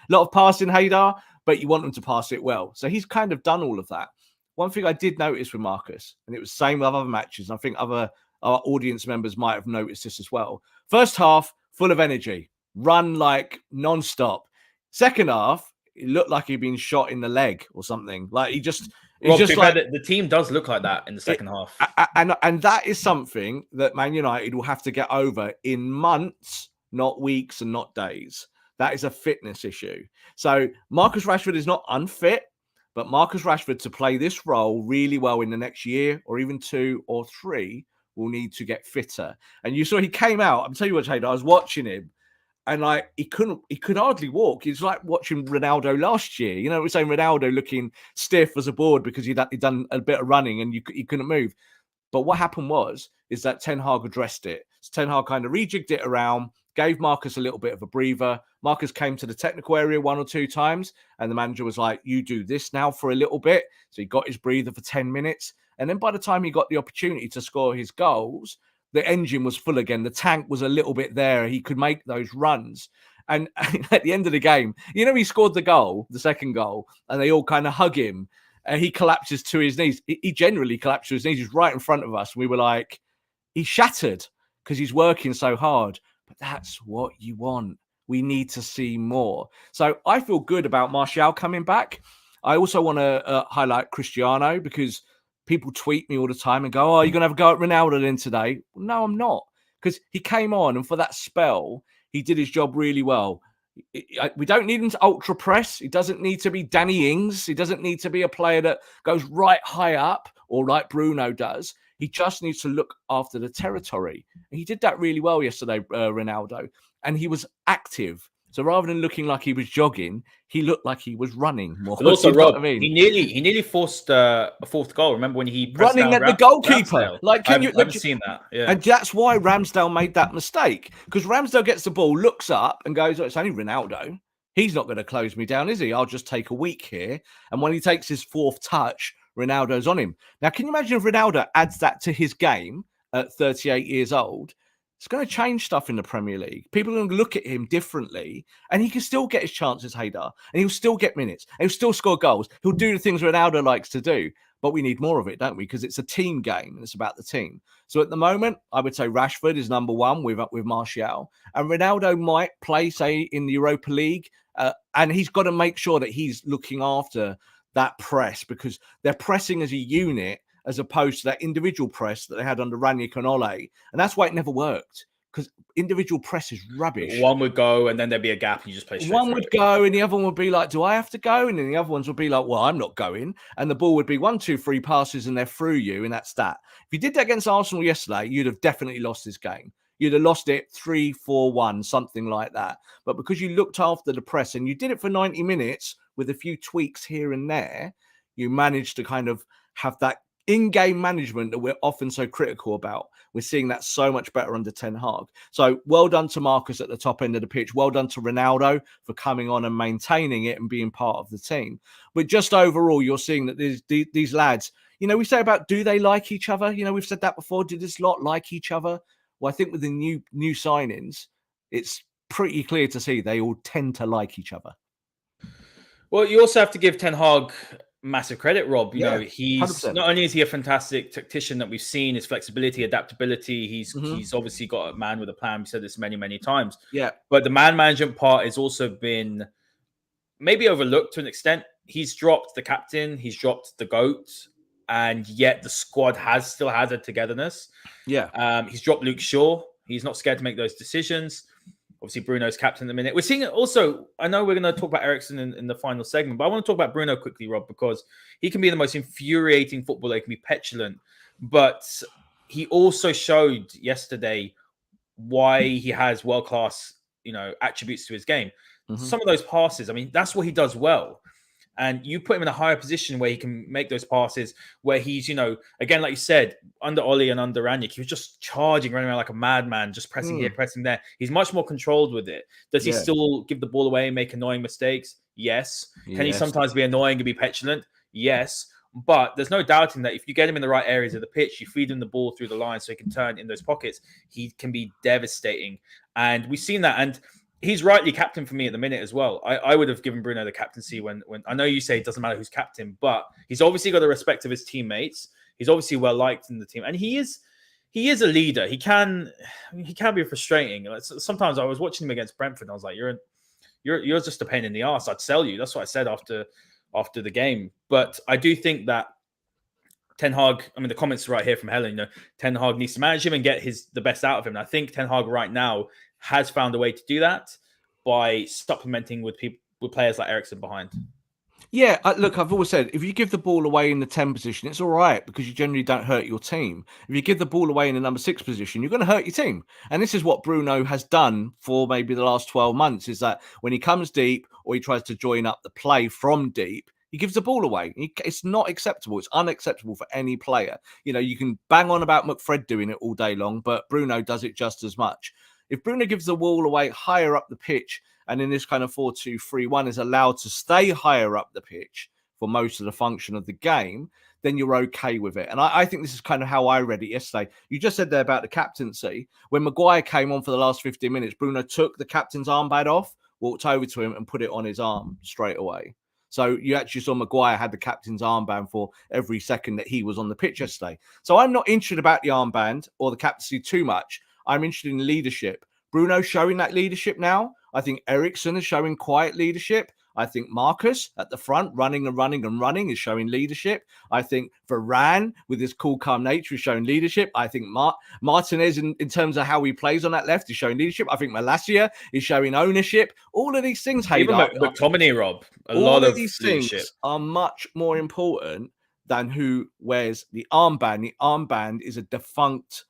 of passing, Haider, but you want him to pass it well. So he's kind of done all of that. One thing I did notice with Marcus, and it was the same with other matches, and I think our audience members might have noticed this as well. First half, full of energy, run like non-stop. Second half, it looked like he'd been shot in the leg or something. Like the team does look like that in the second half. And that is something that Man United will have to get over in months, not weeks and not days. That is a fitness issue. So Marcus Rashford is not unfit, but Marcus Rashford to play this role really well in the next year or even 2 or 3 will need to get fitter. And you saw he came out. I'm telling you what, Haider, I was watching him and he could hardly walk. It's like watching Ronaldo last year. It was saying Ronaldo looking stiff as a board because he'd done a bit of running and he couldn't move. But what happened is that Ten Hag addressed it. So Ten Hag kind of rejigged it around, gave Marcus a little bit of a breather. Marcus came to the technical area 1 or 2 times, and the manager was like, you do this now for a little bit. So he got his breather for 10 minutes. And then by the time he got the opportunity to score his goals, the engine was full again. The tank was a little bit there. He could make those runs. And at the end of the game, he scored the second goal, and they all kind of hug him. He collapses to his knees. He generally collapsed to his knees. He's right in front of us. We were like, he's shattered because he's working so hard. But that's what you want. We need to see more. So I feel good about Martial coming back. I also want to highlight Cristiano because people tweet me all the time and go, oh, you're going to have a go at Ronaldo then today? No, I'm not. Because he came on and for that spell, he did his job really well. We don't need him to ultra press. He doesn't need to be Danny Ings. He doesn't need to be a player that goes right high up or like Bruno does. He just needs to look after the territory. And he did that really well yesterday, Ronaldo. And he was active. So rather than looking like he was jogging, he looked like he was running more. But also, You know Rob, what I mean? he nearly forced a fourth goal. Remember when he pressed Running down at the goalkeeper. Ramsdale? Like, I can you? haven't seen that. Yeah. And that's why Ramsdale made that mistake, because Ramsdale gets the ball, looks up, and goes, "Oh, it's only Ronaldo. He's not going to close me down, is he? I'll just take a week here." And when he takes his fourth touch, Ronaldo's on him. Now, can you imagine if Ronaldo adds that to his game at 38 years old? It's going to change stuff in the Premier League. People are going to look at him differently, and he can still get his chances, Haider, and he'll still get minutes, and he'll still score goals. He'll do the things Ronaldo likes to do, but we need more of it, don't we? Because it's a team game, and it's about the team. So at the moment, I would say Rashford is number one with Martial, and Ronaldo might play, say, in the Europa League, and he's got to make sure that he's looking after that press, because they're pressing as a unit as opposed to that individual press that they had under Ranić and Ole. And that's why it never worked, because individual press is rubbish. One would go and then there'd be a gap and you just play straight One through would it. go and the other one would be like, do I have to go? And then the other ones would be like, well, I'm not going. And the ball would be 1, 2, 3 passes and they're through you, and that's that. If you did that against Arsenal yesterday, you'd have definitely lost this game. You'd have lost it 3-4-1, something like that. But because you looked after the press and you did it for 90 minutes with a few tweaks here and there, you managed to kind of have that in-game management that we're often so critical about. We're seeing that so much better under Ten Hag. So well done to Marcus at the top end of the pitch. Well done to Ronaldo for coming on and maintaining it and being part of the team. But just overall, you're seeing that these lads, you know, we say about, do they like each other? You know, we've said that before. Do this lot like each other? Well, I think with the new signings, it's pretty clear to see they all tend to like each other. Well, you also have to give Ten Hag massive credit, Rob. You know, he's 100%. not only is he a fantastic tactician that we've seen, his flexibility, adaptability. He's obviously got a man with a plan. We said this many times. Yeah. But the man management part has also been maybe overlooked to an extent. He's dropped the captain, he's dropped the GOAT, and yet the squad still has a togetherness. Yeah. He's dropped Luke Shaw. He's not scared to make those decisions. Obviously, Bruno's captain in the minute. We're seeing it also. I know we're going to talk about Eriksen in the final segment, but I want to talk about Bruno quickly, Rob, because he can be the most infuriating footballer. He can be petulant, but he also showed yesterday why he has world-class, attributes to his game. Some of those passes, I mean, that's what he does well. And you put him in a higher position where he can make those passes, where he's, again, like you said, under Oli and under Ranić, he was just charging, running around like a madman, just pressing here, pressing there. He's much more controlled with it. Does he still give the ball away and make annoying mistakes? Yes. Can he sometimes be annoying and be petulant? Yes. But there's no doubting that if you get him in the right areas of the pitch, you feed him the ball through the line so he can turn in those pockets, he can be devastating. And we've seen that. And he's rightly captain for me at the minute as well. I would have given Bruno the captaincy when I know you say it doesn't matter who's captain, but he's obviously got the respect of his teammates. He's obviously well liked in the team, and he is a leader. He can be frustrating. Like, sometimes I was watching him against Brentford, and I was like, you're just a pain in the ass. I'd sell you. That's what I said after the game. But I do think that Ten Hag, I mean, the comments right here from Helen, Ten Hag needs to manage him and get the best out of him. And I think Ten Hag right now has found a way to do that by supplementing with players like Eriksen behind. Yeah, look, I've always said, if you give the ball away in the 10 position, it's all right because you generally don't hurt your team. If you give the ball away in the number 6 position, you're going to hurt your team. And this is what Bruno has done for maybe the last 12 months, is that when he comes deep or he tries to join up the play from deep, he gives the ball away. It's not acceptable. It's unacceptable for any player. You can bang on about McFred doing it all day long, but Bruno does it just as much. If Bruno gives the ball away higher up the pitch and in this kind of 4-2-3-1 is allowed to stay higher up the pitch for most of the function of the game, then you're okay with it. And I think this is kind of how I read it yesterday. You just said there about the captaincy. When Maguire came on for the last 15 minutes, Bruno took the captain's armband off, walked over to him and put it on his arm straight away. So you actually saw Maguire had the captain's armband for every second that he was on the pitch yesterday. So I'm not interested about the armband or the captaincy too much. I'm interested in leadership. Bruno's showing that leadership now. I think Eriksen is showing quiet leadership. I think Marcus at the front, running is showing leadership. I think Varane, with his cool, calm nature, is showing leadership. I think Martinez, in terms of how he plays on that left, is showing leadership. I think Malacia is showing ownership. All of these things, Even McTominay, Rob, a lot of these leadership. things are much more important than who wears the armband. The armband is a defunct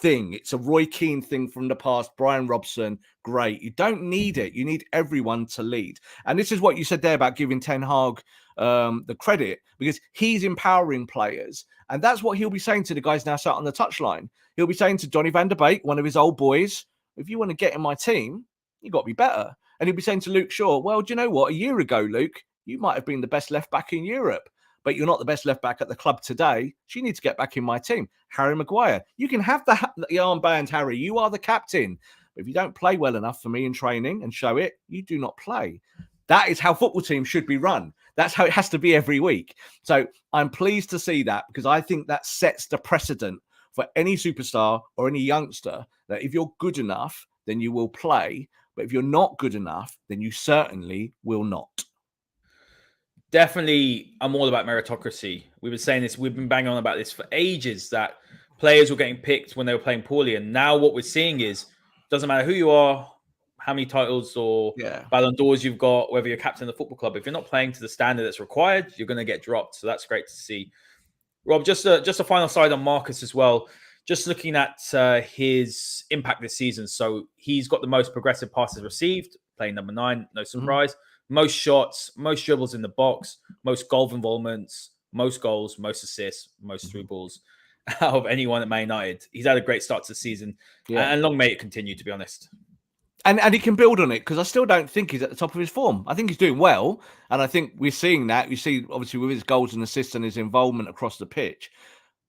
thing. It's a Roy Keane thing from the past. Brian Robson, great. You don't need it. You need everyone to lead. And this is what you said there about giving Ten Hag the credit, because he's empowering players. And that's what he'll be saying to the guys now sat on the touchline. He'll be saying to Donny van der Beek, one of his old boys, if you want to get in my team, you've got to be better. And he'll be saying to Luke Shaw, well, do you know what? A year ago, Luke, you might have been the best left back in Europe, but you're not the best left back at the club today. So you need to get back in my team. Harry Maguire, you can have the armband, Harry. You are the captain. But if you don't play well enough for me in training and show it, you do not play. That is how football teams should be run. That's how it has to be every week. So I'm pleased to see that, because I think that sets the precedent for any superstar or any youngster, that if you're good enough, then you will play. But if you're not good enough, then you certainly will not. Definitely, I'm all about meritocracy. We've been saying this, we've been banging on about this for ages, that players were getting picked when they were playing poorly. And now what we're seeing is, doesn't matter who you are, how many titles or Ballon d'Ors you've got, whether you're captain of the football club, if you're not playing to the standard that's required, you're going to get dropped. So that's great to see. Rob, just a final side on Marcus as well. Just looking at his impact this season. So he's got the most progressive passes received, playing number 9, no surprise. Most shots, most dribbles in the box, most goal involvements, most goals, most assists, most through balls out of anyone at Man United. He's had a great start to the season. And long may it continue, to be honest. And he can build on it, because I still don't think he's at the top of his form. I think he's doing well. And I think we're seeing that. You see, obviously, with his goals and assists and his involvement across the pitch.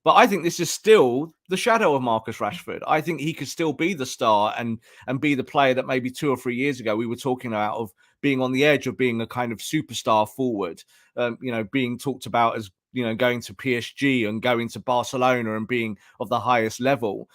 But I think this is still the shadow of Marcus Rashford. I think he could still be the star and be the player that maybe 2 or 3 years ago we were talking about, of being on the edge of being a kind of superstar forward, being talked about as, going to PSG and going to Barcelona and being of the highest level.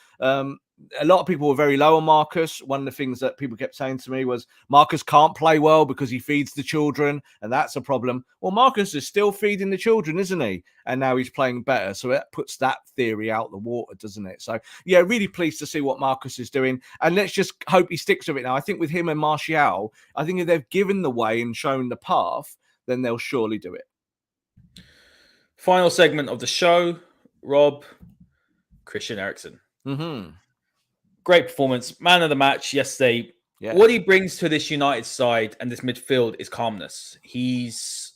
A lot of people were very low on Marcus. One of the things that people kept saying to me was, Marcus can't play well because he feeds the children, and that's a problem. Well, Marcus is still feeding the children, isn't he? And now he's playing better. So that puts that theory out the water, doesn't it? So, yeah, really pleased to see what Marcus is doing. And let's just hope he sticks with it now. I think with him and Martial, I think if they've given the way and shown the path, then they'll surely do it. Final segment of the show, Rob, Christian Eriksen. Great performance, man of the match yesterday. What he brings to this United side and this midfield is calmness. He's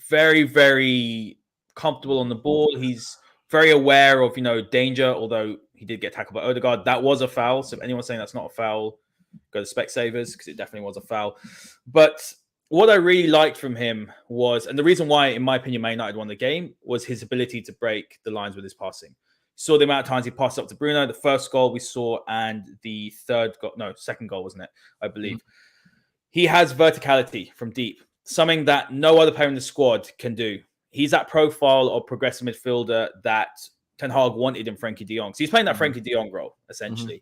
very, very comfortable on the ball. He's very aware of, danger, although he did get tackled by Odegaard. That was a foul. So if anyone's saying that's not a foul, go to Specsavers, because it definitely was a foul. But what I really liked from him was, and the reason why, in my opinion, Man United won the game, was his ability to break the lines with his passing. Saw the amount of times he passed up to Bruno. The first goal we saw, and the second goal, wasn't it? I believe. He has verticality from deep, something that no other player in the squad can do. He's that profile of progressive midfielder that Ten Hag wanted in Frankie de Jong. So he's playing that Frankie de Jong role, essentially.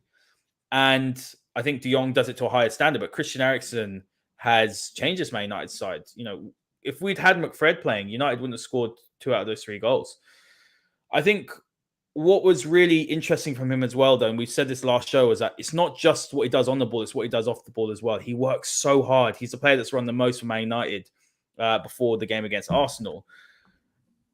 And I think de Jong does it to a higher standard, but Christian Eriksen has changed this Man United side. If we'd had McFred playing, United wouldn't have scored 2 out of those 3 goals. I think what was really interesting from him as well, though, and we said this last show, is that it's not just what he does on the ball, it's what he does off the ball as well. He works so hard. He's the player that's run the most for Man United before the game against Arsenal.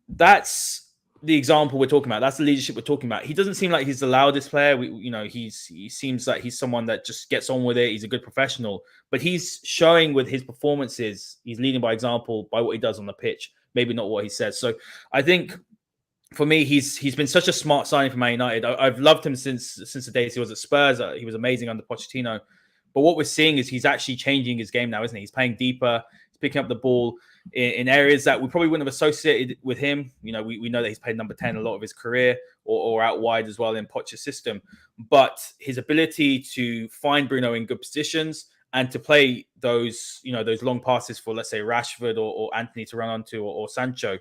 That's the example we're talking about. That's the leadership we're talking about. He doesn't seem like he's the loudest player. He seems like he's someone that just gets on with it. He's a good professional, but he's showing with his performances. He's leading by example by what he does on the pitch, maybe not what he says. So I think, for me, he's been such a smart signing for Man United. I've loved him since the days he was at Spurs. He was amazing under Pochettino. But what we're seeing is he's actually changing his game now, isn't he? He's playing deeper. He's picking up the ball in areas that we probably wouldn't have associated with him. We know that he's played number 10 a lot of his career, or out wide as well in Poch's system. But his ability to find Bruno in good positions and to play those long passes for, let's say, Rashford or Anthony to run onto, or Sancho,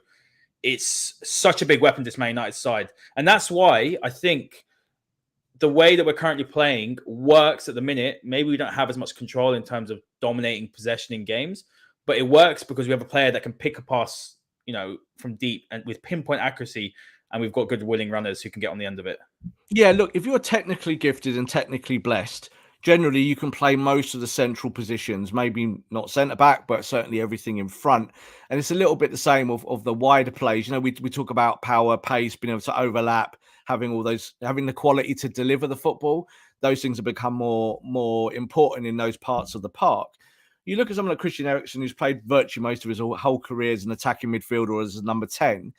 it's such a big weapon, this Man United side. And that's why I think the way that we're currently playing works at the minute. Maybe we don't have as much control in terms of dominating possession in games, but it works because we have a player that can pick a pass, from deep and with pinpoint accuracy, and we've got good willing runners who can get on the end of it. Yeah, look, if you're technically gifted and technically blessed, generally you can play most of the central positions, maybe not centre-back, but certainly everything in front. And it's a little bit the same of the wider plays. We talk about power, pace, being able to overlap, having the quality to deliver the football. Those things have become more important in those parts of the park. You look at someone like Christian Eriksen, who's played virtually most of his whole career as an attacking midfielder or as a number 10.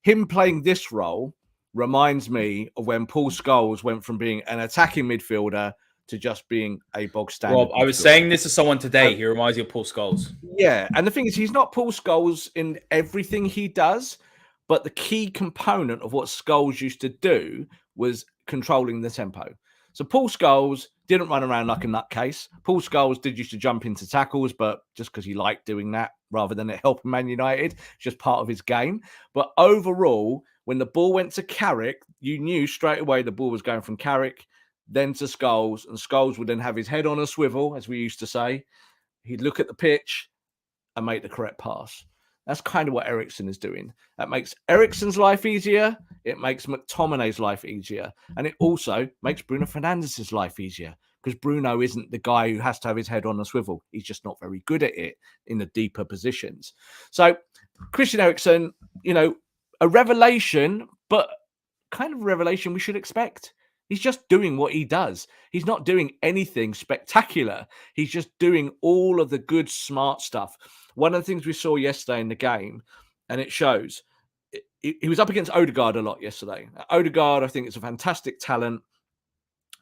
Him playing this role reminds me of when Paul Scholes went from being an attacking midfielder to just being a bog standard. Rob, I was saying this to someone today. He reminds you of Paul Scholes. Yeah, and the thing is, he's not Paul Scholes in everything he does, but the key component of what Scholes used to do was controlling the tempo. So Paul Scholes didn't run around like a nutcase. Paul Scholes used to jump into tackles, but just because he liked doing that rather than it helping Man United, it's just part of his game. But overall, when the ball went to Carrick, you knew straight away the ball was going from Carrick, then to Scholes, and Scholes would then have his head on a swivel, as we used to say. He'd look at the pitch and make the correct pass. That's kind of what Eriksen is doing. That makes Eriksen's life easier. It makes McTominay's life easier. And it also makes Bruno Fernandes's life easier because Bruno isn't the guy who has to have his head on a swivel. He's just not very good at it in the deeper positions. So Christian Eriksen, a revelation, but kind of a revelation we should expect. He's just doing what he does. He's not doing anything spectacular. He's just doing all of the good, smart stuff. One of the things we saw yesterday in the game, and it shows, he was up against Odegaard a lot yesterday. Odegaard, I think, is a fantastic talent.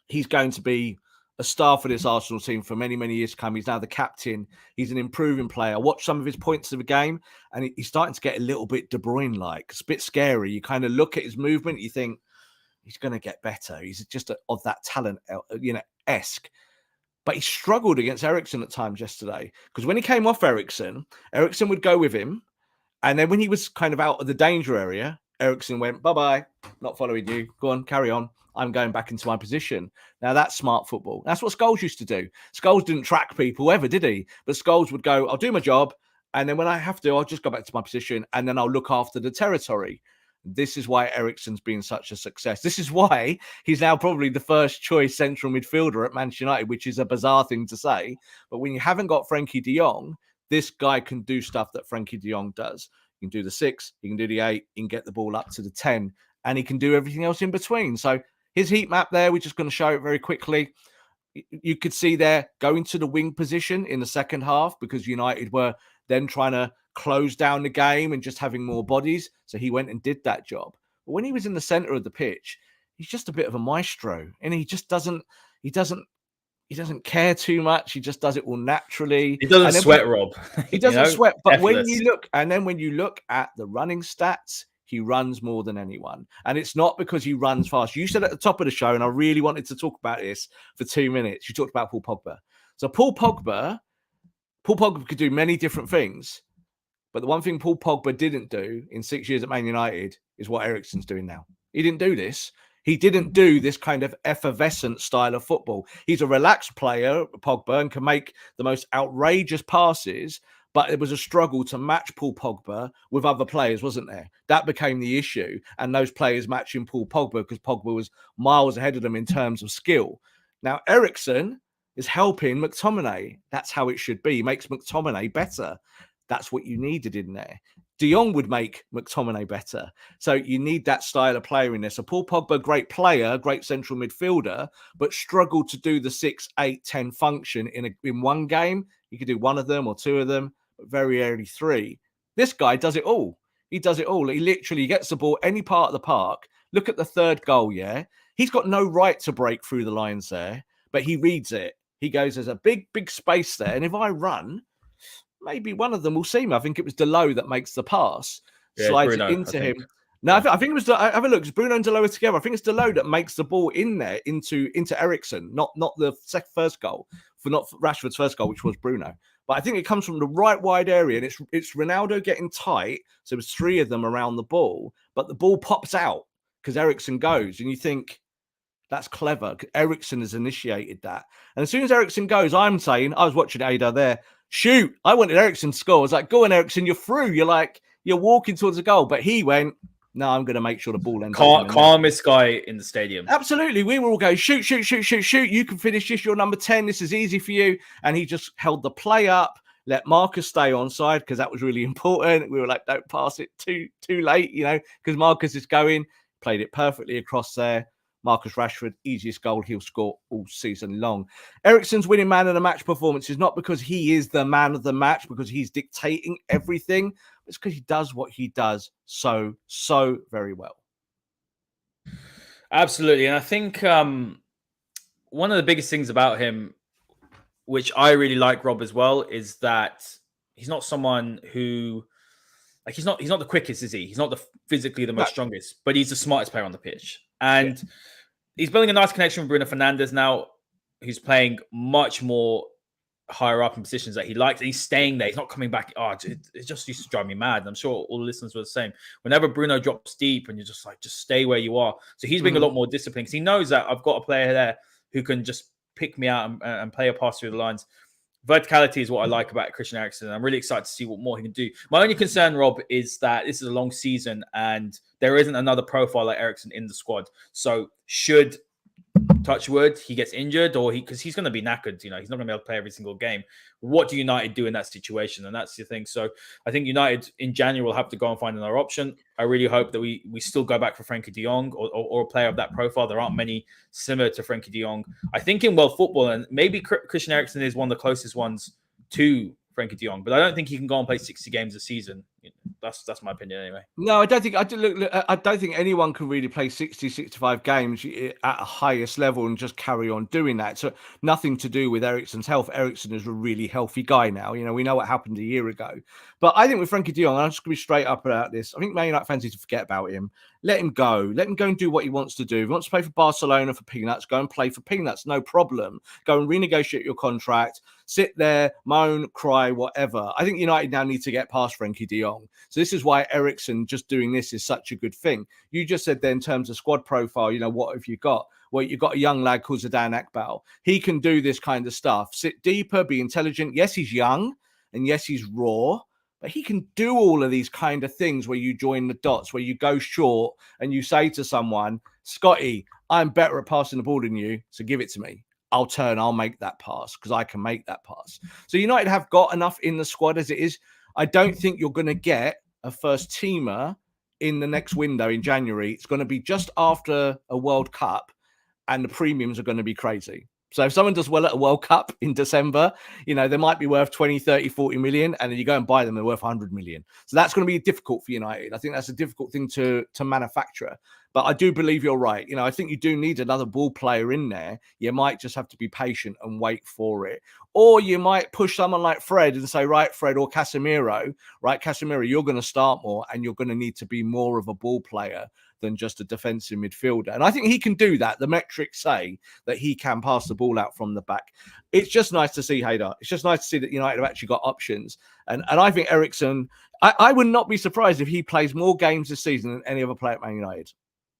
He's going to be a star for this Arsenal team for many, many years to come. He's now the captain. He's an improving player. I watched some of his points of the game, and he's starting to get a little bit De Bruyne-like. It's a bit scary. You kind of look at his movement, you think, he's going to get better. He's just of that talent, esque. But he struggled against Eriksen at times yesterday because when he came off Eriksen would go with him. And then when he was kind of out of the danger area, Eriksen went, bye-bye, not following you. Go on, carry on. I'm going back into my position. Now, that's smart football. That's what Scholes used to do. Scholes didn't track people ever, did he? But Scholes would go, I'll do my job. And then when I have to, I'll just go back to my position. And then I'll look after the territory. This is why Eriksen's been such a success. This is why he's now probably the first choice central midfielder at Manchester United, which is a bizarre thing to say. But when you haven't got Frankie de Jong, this guy can do stuff that Frankie de Jong does. He can do the 6, he can do the 8, he can get the ball up to the 10, and he can do everything else in between. So his heat map there, we're just going to show it very quickly. You could see there going to the wing position in the second half because United were then trying to close down the game and just having more bodies. So he went and did that job. But when he was in the center of the pitch, he's just a bit of a maestro, and he just doesn't care too much. He just does it all naturally. He doesn't sweat, Rob. He doesn't sweat. But effortless. when you look at the running stats, he runs more than anyone. And it's not because he runs fast. You said at the top of the show, and I really wanted to talk about this for 2 minutes. You talked about Paul Pogba. So Paul Pogba could do many different things. But the one thing Paul Pogba didn't do in 6 years at Man United is what Eriksen's doing now. He didn't do this. He didn't do this kind of effervescent style of football. He's a relaxed player, Pogba, and can make the most outrageous passes. But it was a struggle to match Paul Pogba with other players, wasn't there? That became the issue. And those players matching Paul Pogba because Pogba was miles ahead of them in terms of skill. Now, Eriksen is helping McTominay. That's how it should be. He makes McTominay better. That's what you needed in there. De Jong would make McTominay better. So you need that style of player in there. So Paul Pogba, great player, great central midfielder, but struggled to do the 6, 8, 10 function in one game. You could do one of them or two of them, but very rarely 3. This guy does it all. He does it all. He literally gets the ball any part of the park. Look at the third goal, yeah? He's got no right to break through the lines there, but he reads it. He goes, there's a big, big space there. And if I run, maybe one of them will see me. I think it was Delo that makes the pass, slides Bruno, it into him. No, I think it was. Have a look. It's Bruno and Delo are together. I think it's Delo that makes the ball in there into Eriksen, not the first goal, not Rashford's first goal, which was Bruno. But I think it comes from the right wide area, and it's Ronaldo getting tight. So there's 3 of them around the ball, but the ball pops out because Eriksen goes, and you think that's clever. Eriksen has initiated that, and as soon as Eriksen goes, I'm saying I was watching Haider there. Shoot, I wanted Eriksen to score. I was like, go on, Eriksen, you're through. You're walking towards the goal. But he went, no, I'm going to make sure the ball ends up. Calmest guy in the stadium. Absolutely. We were all going, shoot. You can finish this. You're number 10. This is easy for you. And he just held the play up, let Marcus stay onside because that was really important. We were like, don't pass it too late, because Marcus is going. played it perfectly across there. Marcus Rashford, easiest goal he'll score all season long. Eriksen's winning man of the match performance is not because he is the man of the match, because he's dictating everything. It's because he does what he does so very well. Absolutely. And I think one of the biggest things about him, which I really like, Rob, as well, is that he's not someone who, like, he's not the quickest, is he? He's not physically the most strongest, but he's the smartest player on the pitch. And he's building a nice connection with Bruno Fernandes now, who's playing much more higher up in positions that he likes. And he's staying there. He's not coming back. Oh, it just used to drive me mad. And I'm sure all the listeners were the same. Whenever Bruno drops deep and you're just like, just stay where you are. So he's being a lot more disciplined because he knows that I've got a player there who can just pick me out and play a pass through the lines. Verticality is what I like about Christian Eriksen. I'm really excited to see what more he can do. My only concern, Rob, is that this is a long season and there isn't another profile like Eriksen in the squad. So should, touch wood, he gets injured, or because he's going to be knackered, he's not going to be able to play every single game. What do United do in that situation? And that's the thing. So I think United in January will have to go and find another option. I really hope that we still go back for Frenkie de Jong or a player of that profile. There aren't many similar to Frenkie de Jong. I think in world football, and maybe Christian Eriksen is one of the closest ones to Frenkie de Jong, but I don't think he can go and play 60 games a season. That's my opinion anyway. No, I don't think I don't think anyone can really play 60, 65 games at a highest level and just carry on doing that. So nothing to do with Eriksen's health. Eriksen is a really healthy guy now. We know what happened a year ago. But I think with Frenkie de Jong, I'm just going to be straight up about this. I think Man United fans need to forget about him. Let him go. Let him go and do what he wants to do. If he wants to play for Barcelona for peanuts, go and play for peanuts. No problem. Go and renegotiate your contract. Sit there, moan, cry, whatever. I think United now need to get past Frenkie de Jong. So this is why Eriksen just doing this is such a good thing. You just said there in terms of squad profile, what have you got? Well, you've got a young lad called Zidane Akbal. He can do this kind of stuff. Sit deeper, be intelligent. Yes, he's young and yes, he's raw. But he can do all of these kind of things where you join the dots, where you go short and you say to someone, Scotty, I'm better at passing the ball than you, so give it to me. I'll make that pass because I can make that pass. So United have got enough in the squad as it is. I don't think you're going to get a first teamer in the next window in January. It's going to be just after a World Cup and the premiums are going to be crazy. So if someone does well at a World Cup in December, they might be worth 20, 30, 40 million. And then you go and buy them, they're worth 100 million. So that's going to be difficult for United. I think that's a difficult thing to manufacture. But I do believe you're right. I think you do need another ball player in there. You might just have to be patient and wait for it. Or you might push someone like Fred and say, right, Fred or Casemiro, you're going to start more and you're going to need to be more of a ball player than just a defensive midfielder. And I think he can do that. The metrics say that he can pass the ball out from the back. It's just nice to see, Haider. It's just nice to see that United have actually got options. And I think Eriksen, I would not be surprised if he plays more games this season than any other player at Man United.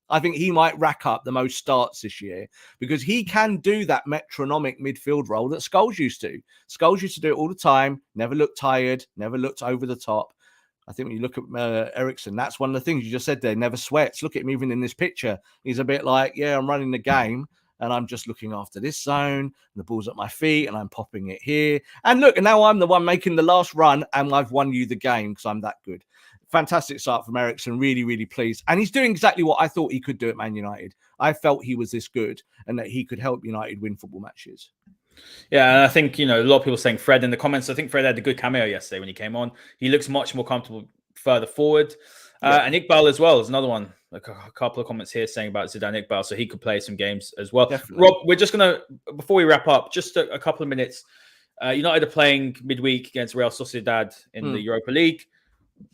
I think he might rack up the most starts this year because he can do that metronomic midfield role that Scholes used to. Scholes used to do it all the time, never looked tired, never looked over the top. I think when you look at Eriksen, that's one of the things you just said there, never sweats. Look at him even in this picture. He's a bit like, yeah, I'm running the game and I'm just looking after this zone and the ball's at my feet and I'm popping it here. And look, and now I'm the one making the last run and I've won you the game because I'm that good. Fantastic start from Eriksen. Really, really pleased. And he's doing exactly what I thought he could do at Man United. I felt he was this good and that he could help United win football matches. Yeah, and I think, a lot of people saying Fred in the comments. I think Fred had a good cameo yesterday when he came on. He looks much more comfortable further forward. And Iqbal as well is another one. Like a couple of comments here saying about Zidane Iqbal, so he could play some games as well. Definitely. Rob, we're just going to, before we wrap up, just a couple of minutes. United are playing midweek against Real Sociedad in the Europa League.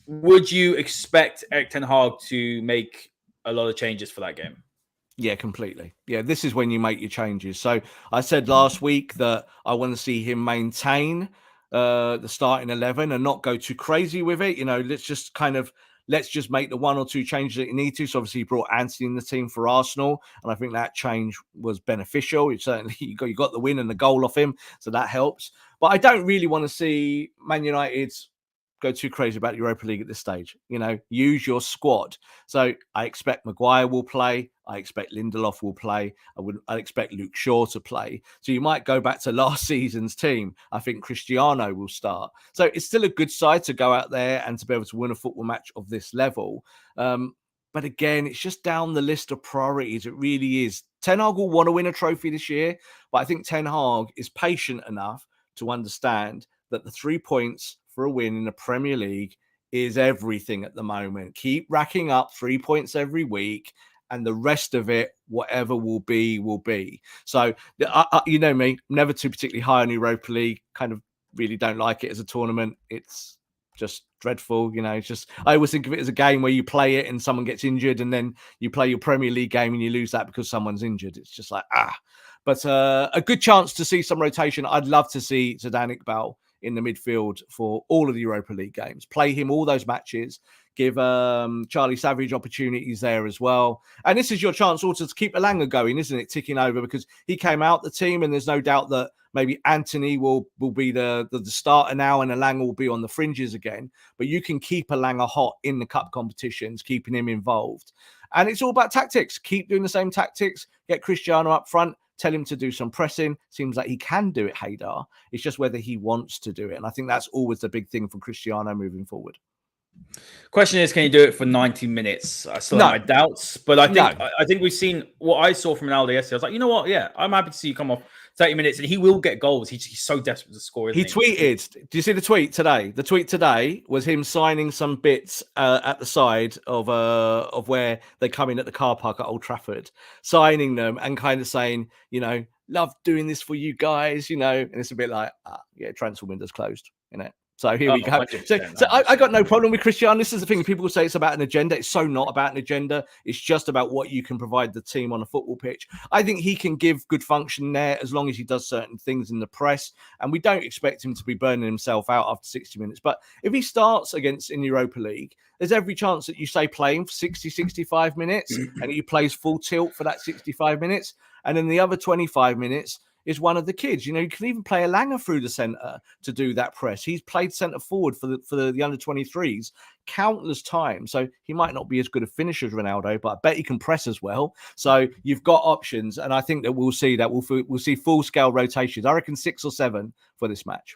Would you expect Erik Ten Hag to make a lot of changes for that game? Yeah, completely. Yeah, this is when you make your changes. So I said last week that I want to see him maintain the starting 11 and not go too crazy with it. Let's just make the one or two changes that you need to. So obviously he brought Antony in the team for Arsenal, and I think that change was beneficial. It certainly you got the win and the goal off him, so that helps. But I don't really want to see Man United go too crazy about Europa League at this stage. Use your squad. So I expect Maguire will play. I expect Lindelof will play. I expect Luke Shaw to play. So you might go back to last season's team. I think Cristiano will start. So it's still a good side to go out there and to be able to win a football match of this level. But again, it's just down the list of priorities. It really is. Ten Hag will want to win a trophy this year, but I think Ten Hag is patient enough to understand that the 3 points for a win in the Premier League is everything at the moment. Keep racking up 3 points every week, and the rest of it, whatever will be, will be. So, you know me, never too particularly high on Europa League. Kind of really don't like it as a tournament. It's just dreadful. You know, it's just, I always think of it as a game where you play it and someone gets injured, and then you play your Premier League game and you lose that because someone's injured. It's just like, But a good chance to see some rotation. I'd love to see Zidane Iqbal in the midfield for all of the Europa League games. Play him all those matches. Give Charlie Savage opportunities there as well. And this is your chance also to keep Elanga going, isn't it? Ticking over, because he came out the team, and there's no doubt that maybe Antony will be the starter now, and Elanga will be on the fringes again. But you can keep Elanga hot in the cup competitions, keeping him involved. And it's all about tactics. Keep doing the same tactics. Get Cristiano up front. Tell him to do some pressing. Seems like he can do it, Haider. It's just whether he wants to do it. And I think that's always the big thing for Cristiano moving forward. Question is, can you do it for 90 minutes? I still have my doubts, but I think we've seen what I saw from Ronaldo yesterday. I was like, you know what? Yeah, I'm happy to see you come off 30 minutes, and he will get goals. He's so desperate to score. He tweeted. Do you see the tweet today? The tweet today was him signing some bits at the side of where they come in at the car park at Old Trafford, signing them and kind of saying, you know, love doing this for you guys, you know. And it's a bit like, yeah, transfer window's closed, you know. So here we go. So I got no problem with Cristiano. This is the thing. People say it's about an agenda. It's so not about an agenda. It's just about what you can provide the team on a football pitch. I think he can give good function there as long as he does certain things in the press. And we don't expect him to be burning himself out after 60 minutes. But if he starts in Europa League, there's every chance that you say play him for 60, 65 minutes and he plays full tilt for that 65 minutes. And then the other 25 minutes is one of the kids. You know, you can even play Elanga through the centre to do that press. He's played centre forward for the under-23s countless times. So he might not be as good a finisher as Ronaldo, but I bet he can press as well. So you've got options, and I think that we'll see that. We'll see full-scale rotations. I reckon 6 or 7 for this match.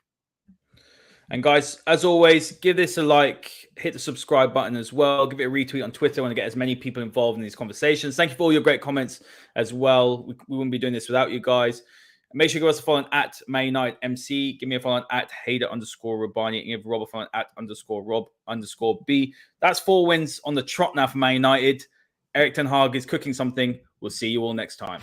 And guys, as always, give this a like, hit the subscribe button as well. Give it a retweet on Twitter. I want to get as many people involved in these conversations. Thank you for all your great comments as well. We wouldn't be doing this without you guys. Make sure you give us a follow at Man United MC. Give me a follow at Haider_Rubbani. And give Rob a follow at _Rob_B. That's 4 wins on the trot now for Man United. Erik Ten Hag is cooking something. We'll see you all next time.